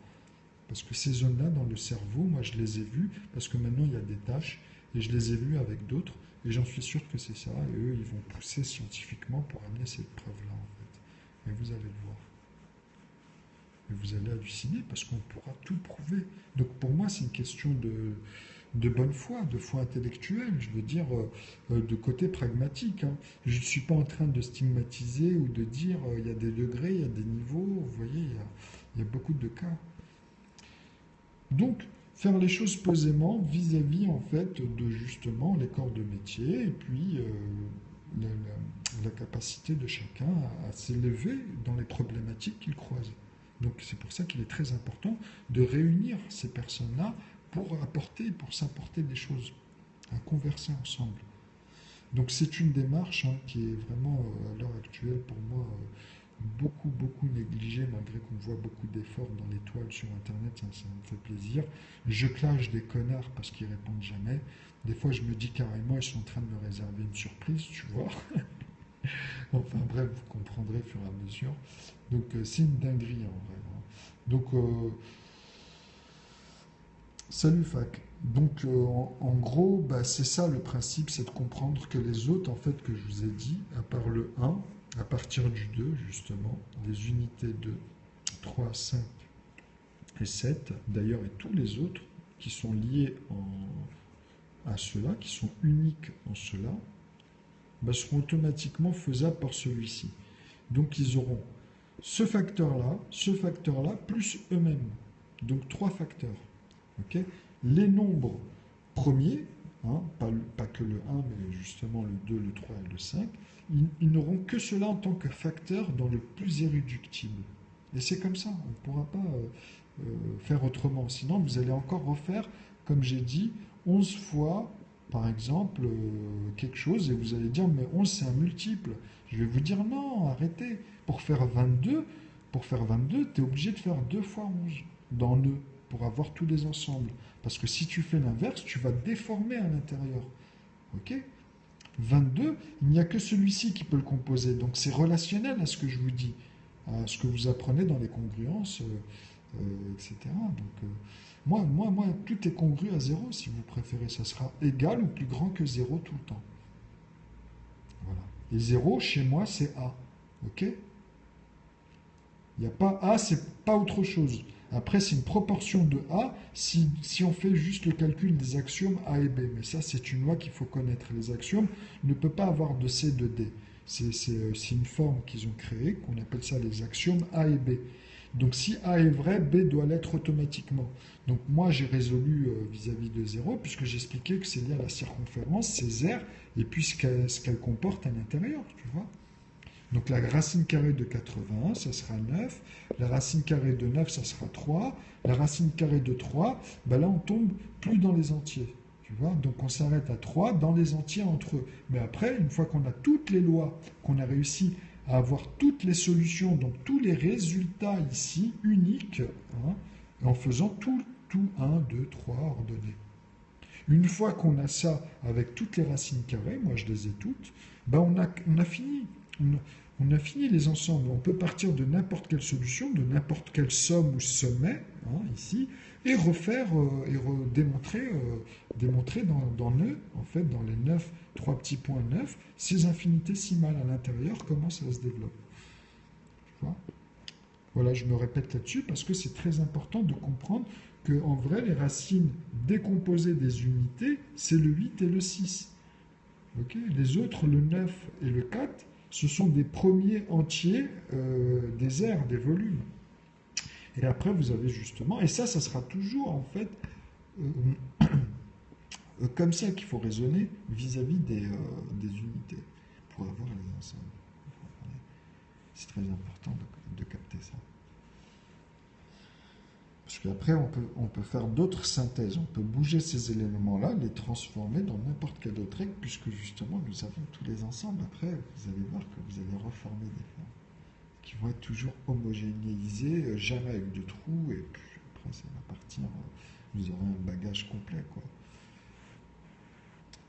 Parce que ces zones-là dans le cerveau, moi je les ai vues parce que maintenant il y a des tâches et je les ai vues avec d'autres et j'en suis sûr que c'est ça et eux ils vont pousser scientifiquement pour amener cette preuve-là en fait. Et vous allez le voir. Et vous allez halluciner parce qu'on pourra tout prouver. Donc pour moi c'est une question de bonne foi, de foi intellectuelle, je veux dire, de côté pragmatique. Hein. Je ne suis pas en train de stigmatiser ou de dire il y a des degrés, il y a des niveaux, vous voyez, il y a beaucoup de cas. Donc, faire les choses posément vis-à-vis en fait de justement les corps de métier et puis la capacité de chacun à s'élever dans les problématiques qu'il croise. Donc c'est pour ça qu'il est très important de réunir ces personnes-là pour apporter, pour s'apporter des choses, à converser ensemble. Donc c'est une démarche qui est vraiment à l'heure actuelle pour moi beaucoup négligée, malgré qu'on voit beaucoup d'efforts dans les toiles sur Internet, ça me fait plaisir. Je clash des connards parce qu'ils répondent jamais. Des fois je me dis carrément ils sont en train de me réserver une surprise, tu vois. Enfin bref, vous comprendrez au fur et à mesure. Donc c'est une dinguerie en vrai. Hein. Donc salut Fac. Donc en gros, bah, c'est ça le principe, c'est de comprendre que les autres, en fait, que je vous ai dit, à part le 1, à partir du 2, justement, les unités 2, 3, 5 et 7, d'ailleurs, et tous les autres qui sont liés à cela, qui sont uniques en cela, bah, seront automatiquement faisables par celui-ci. Donc ils auront ce facteur-là, plus eux-mêmes. Donc 3 facteurs. Okay, les nombres premiers, hein, pas que le 1, mais justement le 2, le 3 et le 5, ils n'auront que cela en tant que facteur dans le plus irréductible. Et c'est comme ça, on ne pourra pas faire autrement. Sinon, vous allez encore refaire, comme j'ai dit, 11 fois, par exemple, quelque chose, et vous allez dire, mais 11 c'est un multiple. Je vais vous dire, non, arrêtez. Pour faire 22, tu es obligé de faire 2 fois 11 dans le pour avoir tous les ensembles. Parce que si tu fais l'inverse, tu vas déformer à l'intérieur. Ok ? 22, il n'y a que celui-ci qui peut le composer. Donc c'est relationnel à ce que je vous dis, à ce que vous apprenez dans les congruences, etc. Donc moi, tout est congru à 0 si vous préférez. Ça sera égal ou plus grand que 0 tout le temps. Voilà. Et 0, chez moi, c'est A. Ok ? Il n'y a pas A, c'est pas autre chose. Après, c'est une proportion de A si on fait juste le calcul des axiomes A et B. Mais ça, c'est une loi qu'il faut connaître. Les axiomes ne peuvent pas avoir de C, de D. C'est une forme qu'ils ont créée, qu'on appelle ça les axiomes A et B. Donc si A est vrai, B doit l'être automatiquement. Donc moi, j'ai résolu vis-à-vis de 0, puisque j'expliquais que c'est lié à la circonférence, c'est R, et puis ce qu'elle comporte à l'intérieur, tu vois. Donc la racine carrée de 81, ça sera 9. La racine carrée de 9, ça sera 3. La racine carrée de 3, ben là on tombe plus dans les entiers. Tu vois, donc on s'arrête à 3 dans les entiers entre eux. Mais après, une fois qu'on a toutes les lois, qu'on a réussi à avoir toutes les solutions, donc tous les résultats ici uniques, hein, en faisant tout 1, 2, 3 ordonné. Une fois qu'on a ça avec toutes les racines carrées, moi je les ai toutes, ben on a fini. On a fini les ensembles. On peut partir de n'importe quelle solution, de n'importe quelle somme ou sommet, hein, ici, et refaire démontrer dans nœud, en fait, dans les 9, 3 petits points 9, ces infinitésimales à l'intérieur, comment ça se développe. Tu vois ? Voilà, je me répète là-dessus parce que c'est très important de comprendre qu'en vrai, les racines décomposées des unités, c'est le 8 et le 6. Okay ? Les autres, le 9 et le 4, ce sont des premiers entiers des aires, des volumes. Et après, vous avez justement, et ça sera toujours en fait comme ça qu'il faut raisonner vis-à-vis des unités pour avoir les ensembles. C'est très important de capter ça. Parce qu'après, on peut faire d'autres synthèses. On peut bouger ces éléments-là, les transformer dans n'importe quelle autre règle, puisque justement, nous avons tous les ensembles. Après, vous allez voir que vous allez reformer des formes qui vont être toujours homogénéisées, jamais avec de trous, et puis après, ça va partir. Vous aurez un bagage complet, quoi.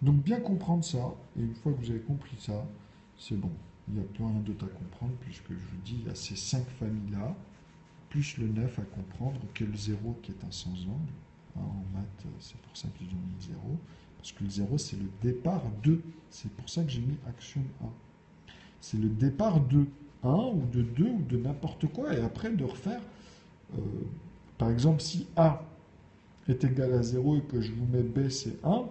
Donc, bien comprendre ça, et une fois que vous avez compris ça, c'est bon. Il n'y a plus rien d'autre à comprendre, puisque je vous dis, il y a ces 5 familles-là, plus le 9 à comprendre, que le 0 qui est un sans-angle. Hein, en maths, c'est pour ça qu'ils ont mis 0. Parce que le 0, c'est le départ de. C'est pour ça que j'ai mis axiome 1. C'est le départ de 1 ou de 2 ou de n'importe quoi. Et après, de refaire. Par exemple, si A est égal à 0 et que je vous mets B c'est 1,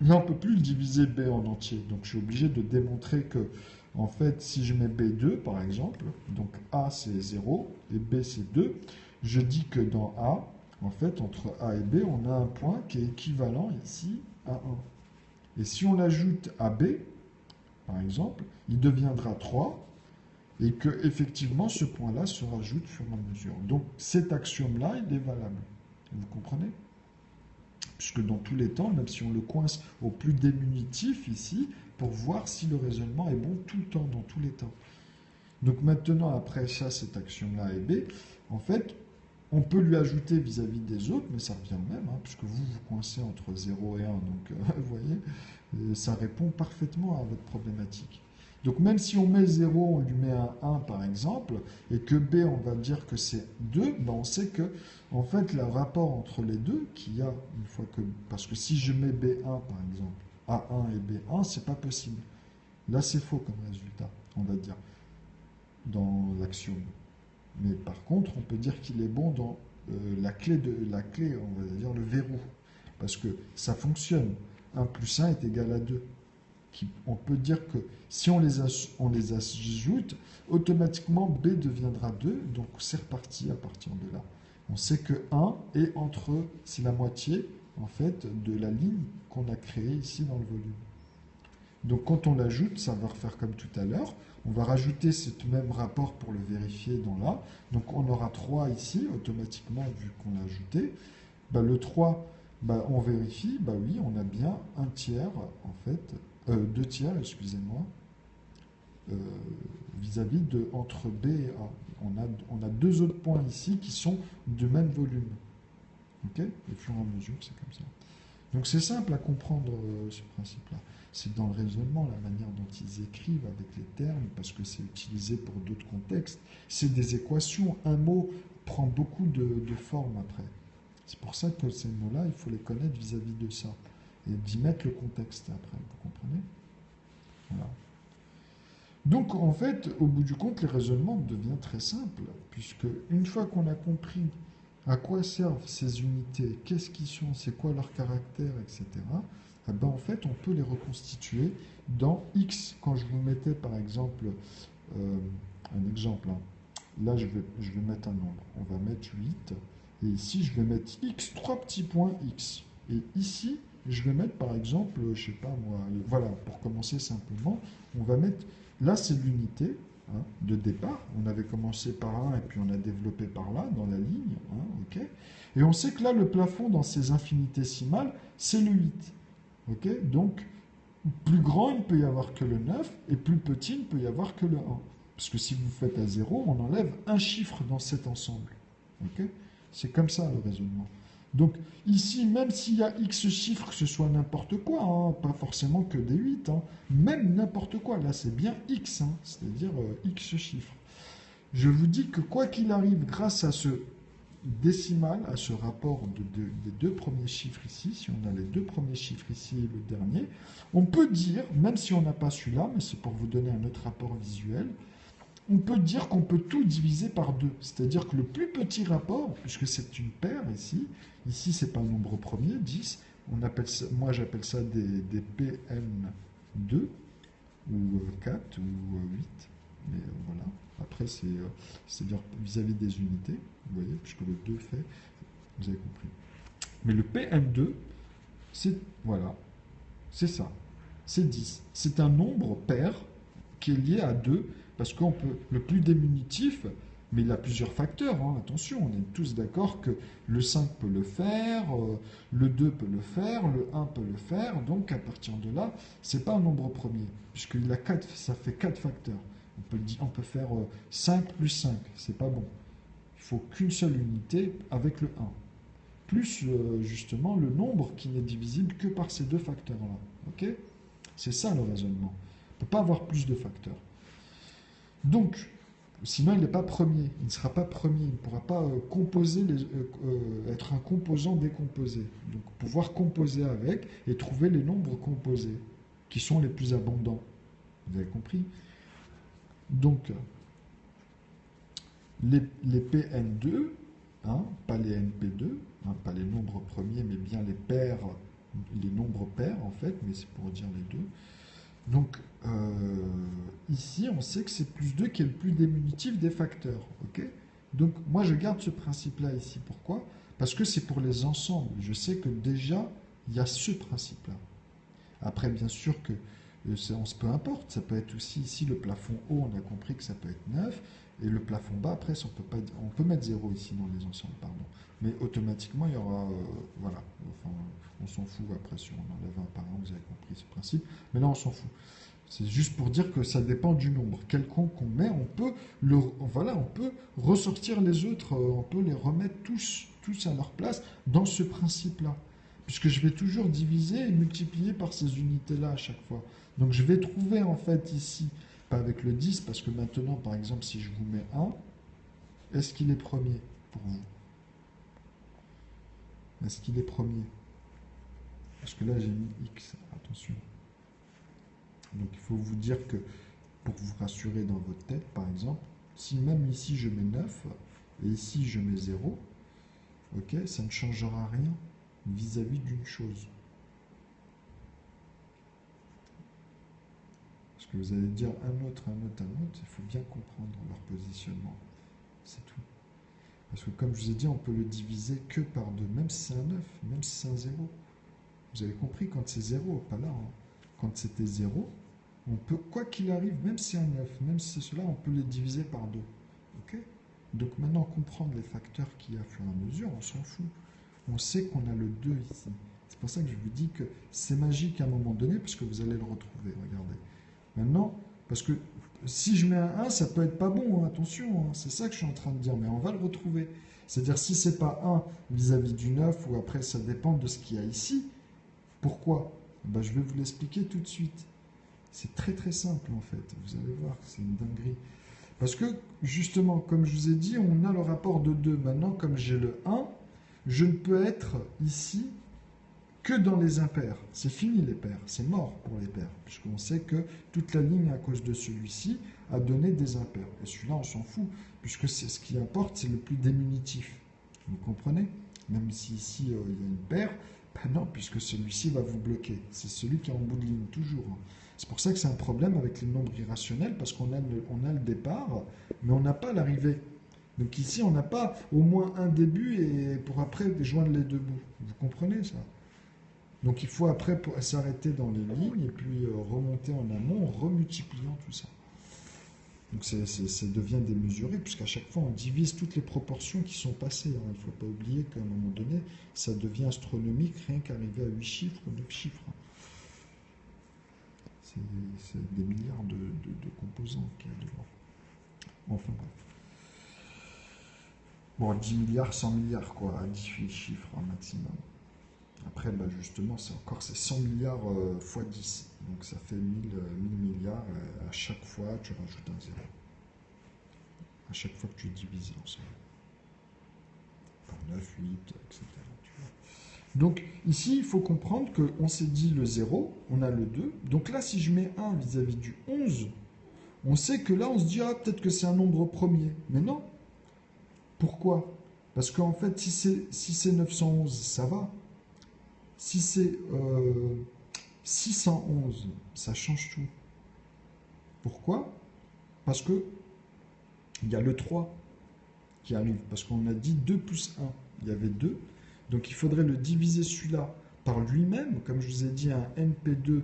là on ne peut plus diviser B en entier. Donc je suis obligé de démontrer que, en fait, si je mets B2 par exemple, donc A c'est 0 et B c'est 2, je dis que dans A, en fait, entre A et B, on a un point qui est équivalent ici à 1. Et si on l'ajoute à B, par exemple, il deviendra 3 et que effectivement ce point-là se rajoute sur la mesure. Donc cet axiome-là, il est valable. Vous comprenez? Puisque dans tous les temps, même si on le coince au plus diminutif ici, pour voir si le raisonnement est bon tout le temps, dans tous les temps. Donc maintenant, après ça, cet axiome-là est B, en fait, on peut lui ajouter vis-à-vis des autres, mais ça revient au même, hein, puisque vous coincez entre 0 et 1, donc vous voyez, ça répond parfaitement à votre problématique. Donc même si on met 0, on lui met un 1 par exemple, et que B, on va dire que c'est 2, ben on sait que, en fait, le rapport entre les deux, qu'il y a une fois que... Parce que si je mets B1 par exemple, A1 et B1, c'est pas possible. Là, c'est faux comme résultat, on va dire, dans l'axiome. Mais par contre, on peut dire qu'il est bon dans la clé, on va dire le verrou. Parce que ça fonctionne. 1 plus 1 est égal à 2. On peut dire que si on les ajoute, automatiquement B deviendra 2. Donc c'est reparti à partir de là. On sait que 1 est c'est la moitié en fait de la ligne qu'on a créée ici dans le volume. Donc quand on l'ajoute, ça va refaire comme tout à l'heure. On va rajouter ce même rapport pour le vérifier dans là. Donc on aura 3 ici, automatiquement, vu qu'on l'a ajouté. Bah, le 3, bah, on vérifie, bah oui, on a bien un tiers, en fait, 2 tiers, excusez-moi, vis-à-vis de entre B et A. On a 2 autres points ici qui sont de même volume. Ok? Au fur et à mesure, c'est comme ça. Donc c'est simple à comprendre ce principe-là. C'est dans le raisonnement, la manière dont ils écrivent avec les termes, parce que c'est utilisé pour d'autres contextes. C'est des équations. Un mot prend beaucoup de formes après. C'est pour ça que ces mots-là, il faut les connaître vis-à-vis de ça. Et d'y mettre le contexte après. Vous comprenez? Voilà. Donc en fait, au bout du compte, les raisonnements deviennent très simples, puisque une fois qu'on a compris à quoi servent ces unités, qu'est-ce qu'ils sont, c'est quoi leur caractère, etc., eh ben, en fait, on peut les reconstituer dans X. Quand je vous mettais, par exemple, un exemple, hein. Là, je vais mettre un nombre. On va mettre 8. Et ici, je vais mettre X, 3 petits points X. Et ici, je vais mettre, par exemple, je sais pas moi, voilà, pour commencer simplement, on va mettre, là, c'est l'unité, hein, de départ. On avait commencé par 1 et puis on a développé par là, dans la ligne. Hein, ok. Et on sait que là, le plafond dans ces infinitésimales, c'est le 8. Ok. Donc, plus grand, il ne peut y avoir que le 9, et plus petit, il ne peut y avoir que le 1. Parce que si vous faites à 0, on enlève un chiffre dans cet ensemble. Ok. C'est comme ça le raisonnement. Donc ici, même s'il y a x chiffres, que ce soit n'importe quoi, hein, pas forcément que des 8, hein, même n'importe quoi, là c'est bien x, hein, c'est-à-dire x chiffres. Je vous dis que quoi qu'il arrive, grâce à ce décimal, à ce rapport des deux premiers chiffres ici, si on a les deux premiers chiffres ici et le dernier, on peut dire, même si on n'a pas celui-là, mais c'est pour vous donner un autre rapport visuel, on peut dire qu'on peut tout diviser par 2. C'est-à-dire que le plus petit rapport, puisque c'est une paire ici, ici c'est pas un nombre premier, 10, on appelle ça, moi j'appelle ça des PM2, ou 4, ou 8, mais voilà. Après c'est-à-dire vis-à-vis des unités, vous voyez, puisque le 2 fait, vous avez compris. Mais le PM2, c'est, voilà, c'est ça, c'est 10. C'est un nombre pair qui est lié à 2, parce qu'on peut, le plus diminutif, mais il a plusieurs facteurs, hein, attention, on est tous d'accord que le 5 peut le faire, le 2 peut le faire, le 1 peut le faire, donc à partir de là, c'est pas un nombre premier, puisqu'il a 4, ça fait 4 facteurs. On peut faire 5 plus 5, c'est pas bon. Il faut qu'une seule unité avec le 1, plus justement le nombre qui n'est divisible que par ces deux facteurs-là. Ok? C'est ça le raisonnement. On ne peut pas avoir plus de facteurs. Donc, sinon il n'est pas premier, il ne sera pas premier, il ne pourra pas composer être un composant décomposé. Donc pouvoir composer avec et trouver les nombres composés, qui sont les plus abondants. Vous avez compris? Donc, les PN2, hein, pas les NP2, hein, pas les nombres premiers, mais bien les paires, les nombres pairs en fait, mais c'est pour dire les deux. Donc ici, on sait que c'est plus 2 qui est le plus diminutif des facteurs. Ok. Donc moi, je garde ce principe-là ici. Pourquoi? Parce que c'est pour les ensembles. Je sais que déjà, il y a ce principe-là. Après, bien sûr que peu importe, ça peut être aussi ici le plafond haut, on a compris que ça peut être 9, et le plafond bas, après, ça, on peut mettre 0 ici dans les ensembles, pardon. Mais automatiquement, il y aura, voilà, enfin, on s'en fout après si on enlève un par un, vous avez compris ce principe, mais là, on s'en fout. C'est juste pour dire que ça dépend du nombre quelconque qu'on met, voilà, on peut ressortir les autres, on peut les remettre tous à leur place dans ce principe-là. Puisque je vais toujours diviser et multiplier par ces unités-là à chaque fois. Donc je vais trouver en fait ici, pas avec le 10, parce que maintenant, par exemple, si je vous mets 1, est-ce qu'il est premier pour vous? Est-ce qu'il est premier? Parce que là, j'ai mis X, attention. Donc il faut vous dire que, pour vous rassurer dans votre tête, par exemple, si même ici je mets 9, et ici je mets 0, ok, ça ne changera rien vis-à-vis d'une chose. Parce que vous allez dire un autre, il faut bien comprendre leur positionnement. C'est tout. Parce que comme je vous ai dit, on peut le diviser que par 2, même si c'est un 9, même si c'est un 0. Vous avez compris, quand c'est 0, pas là, hein. Quand c'était 0, on peut, quoi qu'il arrive, même si c'est un 9, même si c'est cela, on peut les diviser par 2. Ok? Donc maintenant, comprendre les facteurs qu'il y a au fur et à mesure, on s'en fout. On sait qu'on a le 2 ici. C'est pour ça que je vous dis que c'est magique à un moment donné, parce que vous allez le retrouver, regardez. Maintenant, parce que si je mets un 1, ça peut être pas bon, hein, attention, hein, c'est ça que je suis en train de dire, mais on va le retrouver. C'est-à-dire si c'est pas 1 vis-à-vis du 9, ou après ça dépend de ce qu'il y a ici. Pourquoi? Ben, je vais vous l'expliquer tout de suite. C'est très très simple en fait, vous allez voir, c'est une dinguerie. Parce que justement, comme je vous ai dit, on a le rapport de 2. Maintenant, comme j'ai le 1, je ne peux être ici que dans les impairs. C'est fini les pairs, c'est mort pour les pairs, puisqu'on sait que toute la ligne à cause de celui-ci a donné des impairs. Et celui-là, on s'en fout, puisque c'est ce qui importe, c'est le plus diminutif. Vous comprenez? Même si ici, il y a une paire, ben non, puisque celui-ci va vous bloquer. C'est celui qui est en bout de ligne, toujours. C'est pour ça que c'est un problème avec les nombres irrationnels, parce qu'on a, le départ, mais on n'a pas l'arrivée. Donc ici, on n'a pas au moins un début et pour après joindre les deux bouts. Vous comprenez ça? Donc il faut après s'arrêter dans les lignes et puis remonter en amont en remultipliant tout ça. Donc ça devient démesuré, puisqu'à chaque fois on divise toutes les proportions qui sont passées. Hein. Il ne faut pas oublier qu'à un moment donné, ça devient astronomique, rien qu'arriver à 8 chiffres, 9 chiffres. C'est des milliards de composants qu'il y a dedans. Enfin bref. Bon, 10 milliards, 100 milliards, quoi, à 18 chiffres un maximum. Après, bah justement, c'est 100 milliards fois 10. Donc ça fait 1000 milliards. À chaque fois, tu rajoutes un zéro. À chaque fois que tu divises l'ensemble. Par 9, 8, etc. Tu vois. Donc ici, il faut comprendre qu'on s'est dit le 0, on a le 2. Donc là, si je mets 1 vis-à-vis du 11, on sait que là, on se dit, ah, peut-être que c'est un nombre premier. Mais non. Pourquoi? Parce qu'en fait, si c'est 911, ça va. Si c'est 611, ça change tout. Pourquoi? Parce que il y a le 3 qui arrive. Parce qu'on a dit 2 plus 1. Il y avait 2. Donc il faudrait le diviser celui-là par lui-même. Comme je vous ai dit, un NP2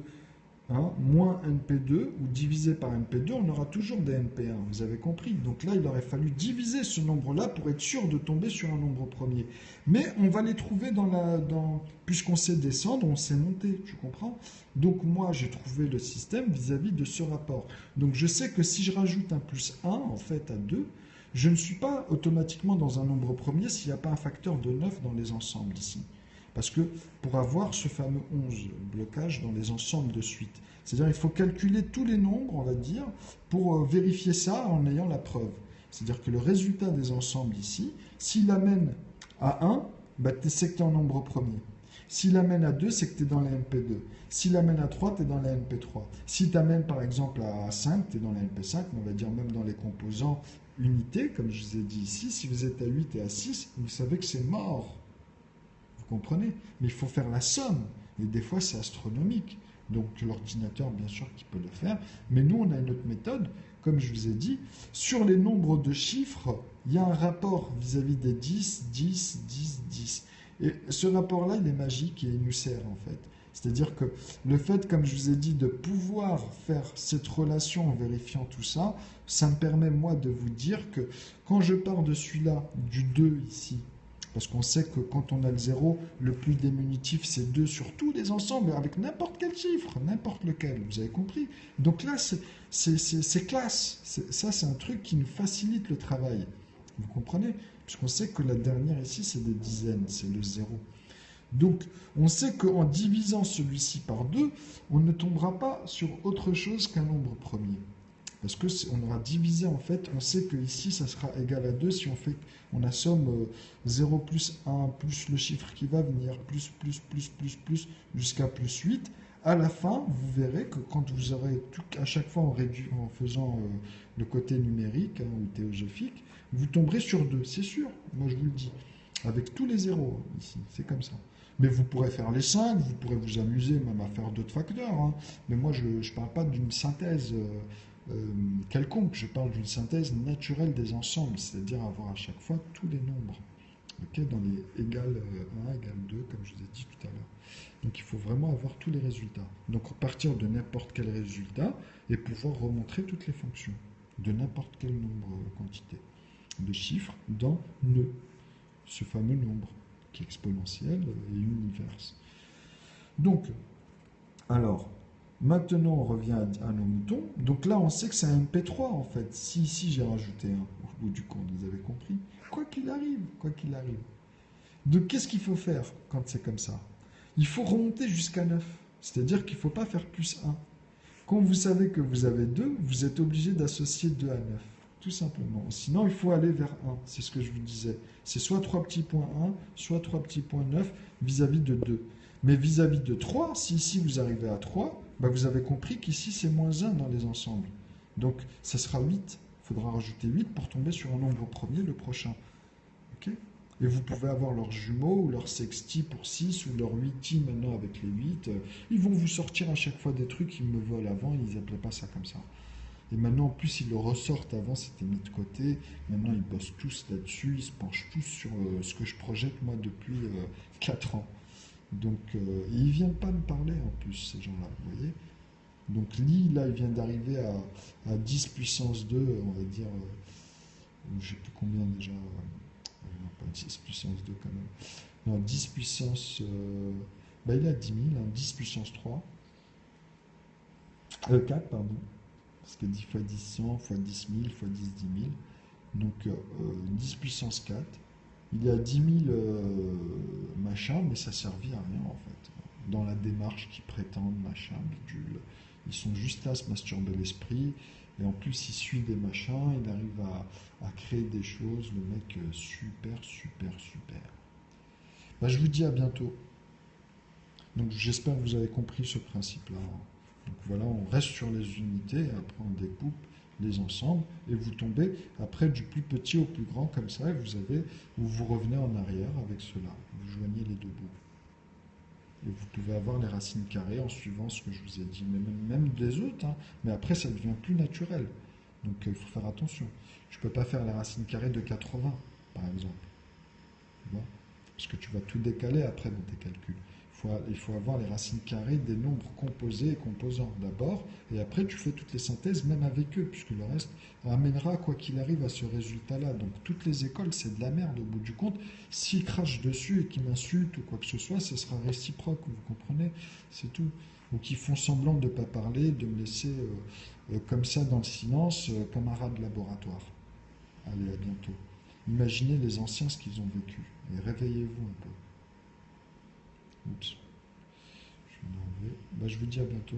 moins NP2 ou divisé par NP2, on aura toujours des NP1. Vous avez compris? Donc là, il aurait fallu diviser ce nombre-là pour être sûr de tomber sur un nombre premier. Mais on va les trouver puisqu'on sait descendre, on sait monter, tu comprends? Donc moi, j'ai trouvé le système vis-à-vis de ce rapport. Donc je sais que si je rajoute un plus 1, en fait, à 2, je ne suis pas automatiquement dans un nombre premier s'il n'y a pas un facteur de 9 dans les ensembles ici. Parce que pour avoir ce fameux 11 blocage dans les ensembles de suite, c'est-à-dire il faut calculer tous les nombres, on va dire, pour vérifier ça en ayant la preuve. C'est-à-dire que le résultat des ensembles ici, s'il amène à 1, bah, c'est que tu es en nombre premier. S'il amène à 2, c'est que tu es dans la MP2. S'il amène à 3, tu es dans la MP3. S'il t'amène par exemple à 5, tu es dans la MP5, mais on va dire même dans les composants, unité, comme je vous ai dit ici, si vous êtes à 8 et à 6, vous savez que c'est mort. Vous comprenez? Mais il faut faire la somme. Et des fois, c'est astronomique. Donc, l'ordinateur, bien sûr, qui peut le faire. Mais nous, on a une autre méthode. Comme je vous ai dit, sur les nombres de chiffres, il y a un rapport vis-à-vis des 10, 10, 10, 10. Et ce rapport-là, il est magique et il nous sert, en fait. C'est-à-dire que le fait, comme je vous ai dit, de pouvoir faire cette relation en vérifiant tout ça, ça me permet, moi, de vous dire que quand je pars de celui-là, du 2 ici, parce qu'on sait que quand on a le 0, le plus diminutif, c'est 2 sur tous les ensembles, avec n'importe quel chiffre, n'importe lequel, vous avez compris. Donc là, c'est classe. Ça, c'est un truc qui nous facilite le travail. Vous comprenez? Puisqu'on sait que la dernière ici, c'est des dizaines, c'est le 0. Donc, on sait qu'en divisant celui-ci par 2, on ne tombera pas sur autre chose qu'un nombre premier. Parce qu'on aura divisé, en fait, on sait que ici, ça sera égal à 2 si on assomme 0 plus 1 plus le chiffre qui va venir, plus, jusqu'à plus 8. À la fin, vous verrez que quand vous aurez tout, à chaque fois en faisant le côté numérique ou théosophique, vous tomberez sur 2, c'est sûr, moi je vous le dis. Avec tous les zéros ici, c'est comme ça. Mais vous pourrez faire les 5, vous pourrez vous amuser même à faire d'autres facteurs. Hein. Mais moi, je ne parle pas d'une synthèse quelconque, je parle d'une synthèse naturelle des ensembles, c'est-à-dire avoir à chaque fois tous les nombres. Okay, dans les égal 1, égal 2, comme je vous ai dit tout à l'heure. Donc il faut vraiment avoir tous les résultats. Donc partir de n'importe quel résultat et pouvoir remontrer toutes les fonctions de n'importe quel nombre quantité de chiffres dans nœud, ce fameux nombre qui est exponentiel et univers. Donc, alors, maintenant on revient à nos moutons. Donc là on sait que c'est un MP3 en fait. Si ici j'ai rajouté un au bout du compte, vous avez compris. Quoi qu'il arrive, quoi qu'il arrive. Donc qu'est-ce qu'il faut faire quand c'est comme ça? Il faut remonter jusqu'à 9. C'est-à-dire qu'il ne faut pas faire plus 1. Quand vous savez que vous avez 2, vous êtes obligé d'associer 2 à 9. Tout simplement. Sinon, il faut aller vers 1. C'est ce que je vous disais. C'est soit 3 petits points 1, soit 3 petits points 9 vis-à-vis de 2. Mais vis-à-vis de 3, si ici vous arrivez à 3, bah vous avez compris qu'ici c'est moins 1 dans les ensembles. Donc ça sera 8. Il faudra rajouter 8 pour tomber sur un nombre premier, le prochain. Ok? Et vous pouvez avoir leurs jumeaux ou leur sexti pour 6 ou leur 8i maintenant avec les 8. Ils vont vous sortir à chaque fois des trucs qu'ils me volent avant, ils n'appelaient pas ça comme ça. Et maintenant, en plus, ils le ressortent. Avant, c'était mis de côté. Maintenant, ils bossent tous là-dessus. Ils se penchent tous sur ce que je projette, moi, depuis 4 ans. Donc, ils ne viennent pas me parler, en plus, ces gens-là, vous voyez. Donc, Li, là, il vient d'arriver à 10 puissance 2, on va dire. Je ne sais plus combien déjà. Non, pas 10 puissance 2, quand même. Non, 10 puissance... il est à 10 000, hein, 10 puissance 3. 4, pardon. Parce que 10 fois 10, 100, fois 10 000, fois 10, 10 000. Donc 10 puissance 4. Il est à 10 000 machin, mais ça ne servit à rien en fait. Dans la démarche qu'ils prétendent, machin, bidule. Ils sont juste là à se masturber l'esprit. Et en plus, il suit des machins, il arrive à créer des choses. Le mec, super, super, super. Bah, je vous dis à bientôt. Donc j'espère que vous avez compris ce principe-là. Donc voilà, on reste sur les unités, après on découpe les ensembles, et vous tombez après du plus petit au plus grand comme ça, et vous revenez en arrière avec cela. Vous joignez les deux bouts. Et vous pouvez avoir les racines carrées en suivant ce que je vous ai dit, mais même des autres, hein. Mais après ça devient plus naturel. Donc il faut faire attention. Je ne peux pas faire les racines carrées de 80, par exemple. Tu vois? Parce que tu vas tout décaler après dans tes calculs. Il faut avoir les racines carrées des nombres composés et composants d'abord, et après tu fais toutes les synthèses même avec eux, puisque le reste amènera quoi qu'il arrive à ce résultat-là. Donc toutes les écoles, c'est de la merde au bout du compte. S'ils crachent dessus et qu'ils m'insultent ou quoi que ce soit, ce sera réciproque, vous comprenez? C'est tout. Ou qu'ils font semblant de ne pas parler, de me laisser comme ça dans le silence, camarade de laboratoire. Allez, à bientôt. Imaginez les anciens ce qu'ils ont vécu, et réveillez-vous un peu. Oups. Je vous dis à bientôt.